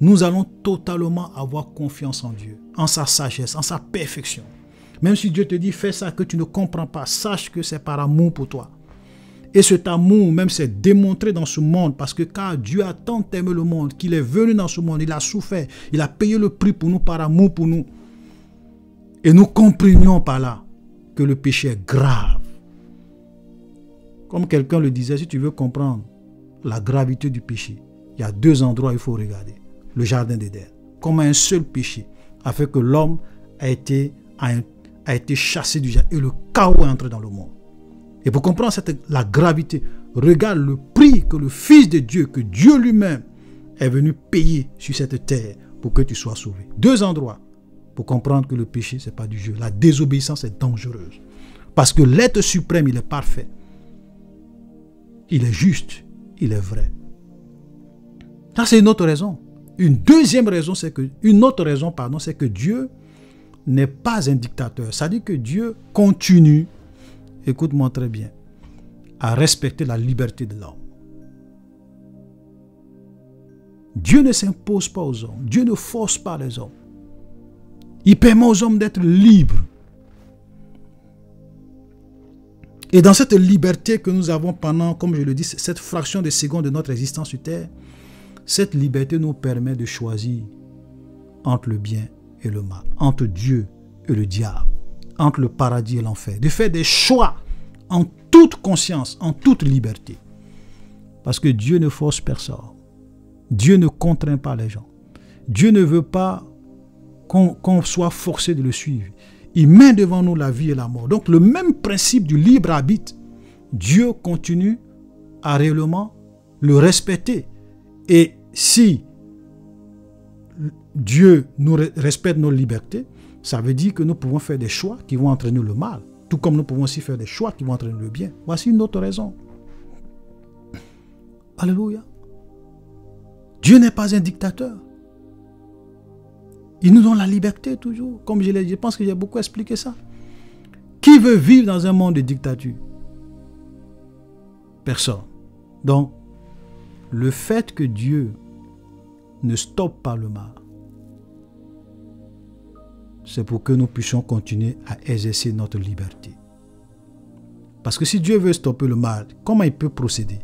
nous allons totalement avoir confiance en Dieu, en sa sagesse, en sa perfection. Même si Dieu te dit, fais ça que tu ne comprends pas, sache que c'est par amour pour toi. Et cet amour, même, c'est démontré dans ce monde, parce que car Dieu a tant aimé le monde, qu'il est venu dans ce monde, il a souffert, il a payé le prix pour nous, par amour pour nous. Et nous comprenions par là que le péché est grave. Comme quelqu'un le disait, si tu veux comprendre la gravité du péché, il y a 2 endroits où il faut regarder. Le jardin d'Éden. Comme un seul péché a fait que l'homme a été chassé du jardin et le chaos est entré dans le monde. Et pour comprendre la gravité, regarde le prix que le Fils de Dieu, que Dieu lui-même est venu payer sur cette terre pour que tu sois sauvé. 2 endroits pour comprendre que le péché, ce n'est pas du jeu. La désobéissance est dangereuse. Parce que l'être suprême, il est parfait. Il est juste. Il est vrai. Ça, c'est une autre raison. Une autre raison, c'est que Dieu n'est pas un dictateur. Ça dit que Dieu continue, écoute-moi très bien, à respecter la liberté de l'homme. Dieu ne s'impose pas aux hommes. Dieu ne force pas les hommes. Il permet aux hommes d'être libres. Et dans cette liberté que nous avons pendant, comme je le dis, cette fraction de seconde de notre existence sur terre, cette liberté nous permet de choisir entre le bien et le mal, entre Dieu et le diable, entre le paradis et l'enfer, de faire des choix en toute conscience, en toute liberté. Parce que Dieu ne force personne. Dieu ne contraint pas les gens. Dieu ne veut pas qu'on soit forcé de le suivre. Il met devant nous la vie et la mort. Donc le même principe du libre arbitre, Dieu continue à réellement le respecter. Et si Dieu nous respecte nos libertés, ça veut dire que nous pouvons faire des choix qui vont entraîner le mal. Tout comme nous pouvons aussi faire des choix qui vont entraîner le bien. Voici une autre raison. Alléluia. Dieu n'est pas un dictateur. Il nous donne la liberté toujours. Comme je pense que j'ai beaucoup expliqué ça. Qui veut vivre dans un monde de dictature? Personne. Donc, le fait que Dieu ne stoppe pas le mal, c'est pour que nous puissions continuer à exercer notre liberté. Parce que si Dieu veut stopper le mal, comment il peut procéder?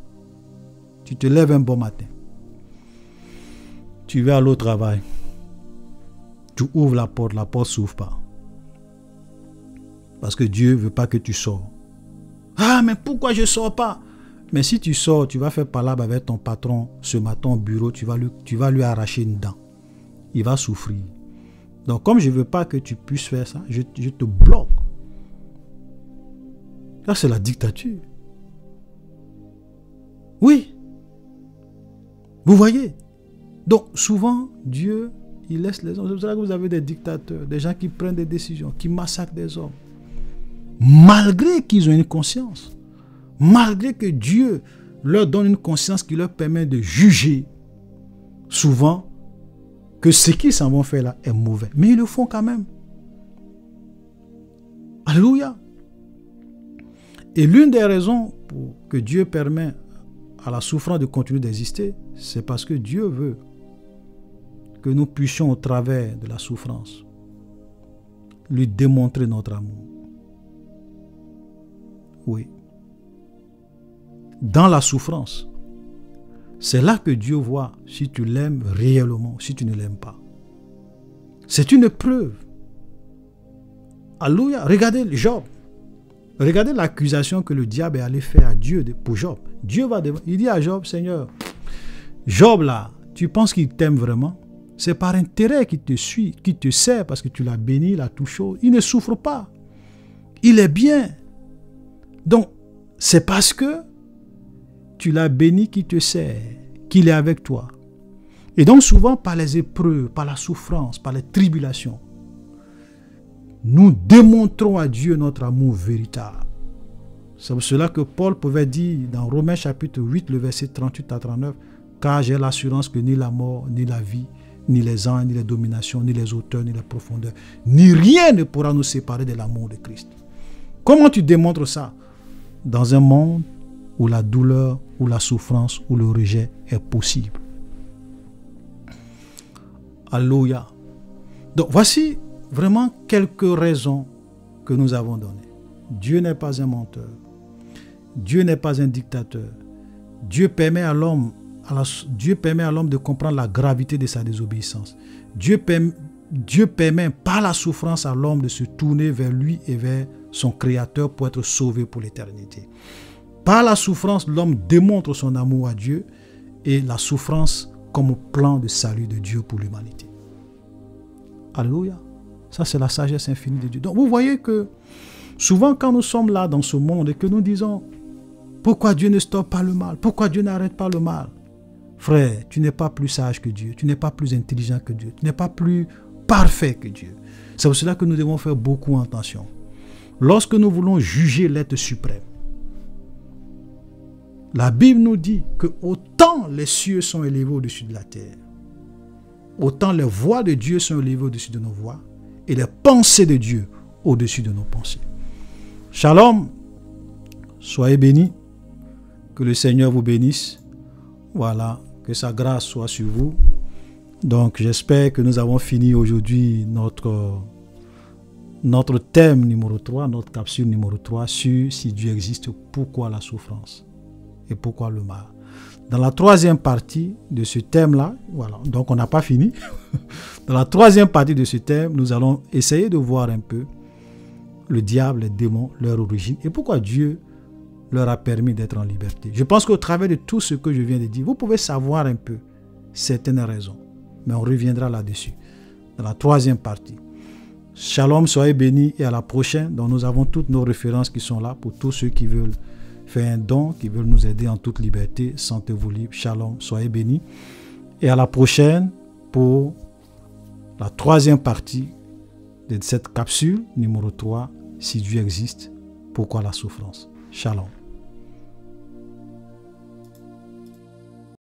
Tu te lèves un bon matin. Tu vas aller au travail. Tu ouvres la porte ne s'ouvre pas. Parce que Dieu ne veut pas que tu sors. Ah, mais pourquoi je ne sors pas? Mais si tu sors, tu vas faire palabre avec ton patron ce matin au bureau, tu vas lui arracher une dent. Il va souffrir. Donc, comme je ne veux pas que tu puisses faire ça, je te bloque. Là, c'est la dictature. Oui. Vous voyez? Donc, souvent, Dieu, il laisse les hommes. C'est pour ça que vous avez des dictateurs, des gens qui prennent des décisions, qui massacrent des hommes. Malgré qu'ils ont une conscience. malgré que Dieu leur donne une conscience qui leur permet de juger souvent que ce qu'ils s'en vont faire là est mauvais. Mais ils le font quand même. Alléluia. Et l'une des raisons pour que Dieu permet à la souffrance de continuer d'exister, c'est parce que Dieu veut que nous puissions au travers de la souffrance lui démontrer notre amour. Oui. Dans la souffrance, c'est là que Dieu voit si tu l'aimes réellement, si tu ne l'aimes pas. C'est une preuve. Alléluia. Regardez Job. Regardez l'accusation que le diable est allé faire à Dieu pour Job. Dieu va devant. Il dit à Job, Seigneur, Job là, tu penses qu'il t'aime vraiment? C'est par intérêt qu'il te suit, qu'il te sert parce que tu l'as béni, il a tout chaud. Il ne souffre pas. Il est bien. Donc, c'est parce que tu l'as béni qu'il te sert, qu'il est avec toi. Et donc souvent par les épreuves, par la souffrance, par les tribulations, nous démontrons à Dieu notre amour véritable. C'est pour cela que Paul pouvait dire dans Romains chapitre 8, le verset 38 à 39, « Car j'ai l'assurance que ni la mort, ni la vie, ni les anges, ni les dominations, ni les hauteurs, ni les profondeurs, ni rien ne pourra nous séparer de l'amour de Christ. » Comment tu démontres ça? Dans un monde où la douleur, où la souffrance, où le rejet est possible. Alléluia. Donc voici vraiment quelques raisons que nous avons données. Dieu n'est pas un menteur. Dieu n'est pas un dictateur. Dieu permet à l'homme de comprendre la gravité de sa désobéissance. Dieu permet par la souffrance à l'homme de se tourner vers lui et vers son Créateur pour être sauvé pour l'éternité. Par la souffrance, l'homme démontre son amour à Dieu et la souffrance comme plan de salut de Dieu pour l'humanité. Alléluia. Ça, c'est la sagesse infinie de Dieu. Donc, vous voyez que souvent, quand nous sommes là dans ce monde et que nous disons pourquoi Dieu ne stoppe pas le mal, pourquoi Dieu n'arrête pas le mal, frère, tu n'es pas plus sage que Dieu, tu n'es pas plus intelligent que Dieu, tu n'es pas plus parfait que Dieu. C'est pour cela que nous devons faire beaucoup attention. Lorsque nous voulons juger l'être suprême, la Bible nous dit que autant les cieux sont élevés au-dessus de la terre, autant les voix de Dieu sont élevées au-dessus de nos voix et les pensées de Dieu au-dessus de nos pensées. Shalom, soyez bénis, que le Seigneur vous bénisse. Voilà, que sa grâce soit sur vous. Donc j'espère que nous avons fini aujourd'hui notre thème numéro 3, notre capsule numéro 3 sur si Dieu existe, pourquoi la souffrance et pourquoi le mal. Dans la troisième partie de ce thème-là, voilà, donc on n'a pas fini. Dans la troisième partie de ce thème, nous allons essayer de voir un peu le diable, les démons, leur origine et pourquoi Dieu leur a permis d'être en liberté. Je pense qu'au travers de tout ce que je viens de dire, vous pouvez savoir un peu certaines raisons, mais on reviendra là-dessus dans la troisième partie. Shalom, soyez bénis et à la prochaine. Donc nous avons toutes nos références qui sont là pour tous ceux qui veulent faire un don, qui veulent nous aider en toute liberté. Sentez-vous libre. Shalom, soyez bénis. Et à la prochaine pour la troisième partie de cette capsule numéro 3, si Dieu existe, pourquoi la souffrance. Shalom.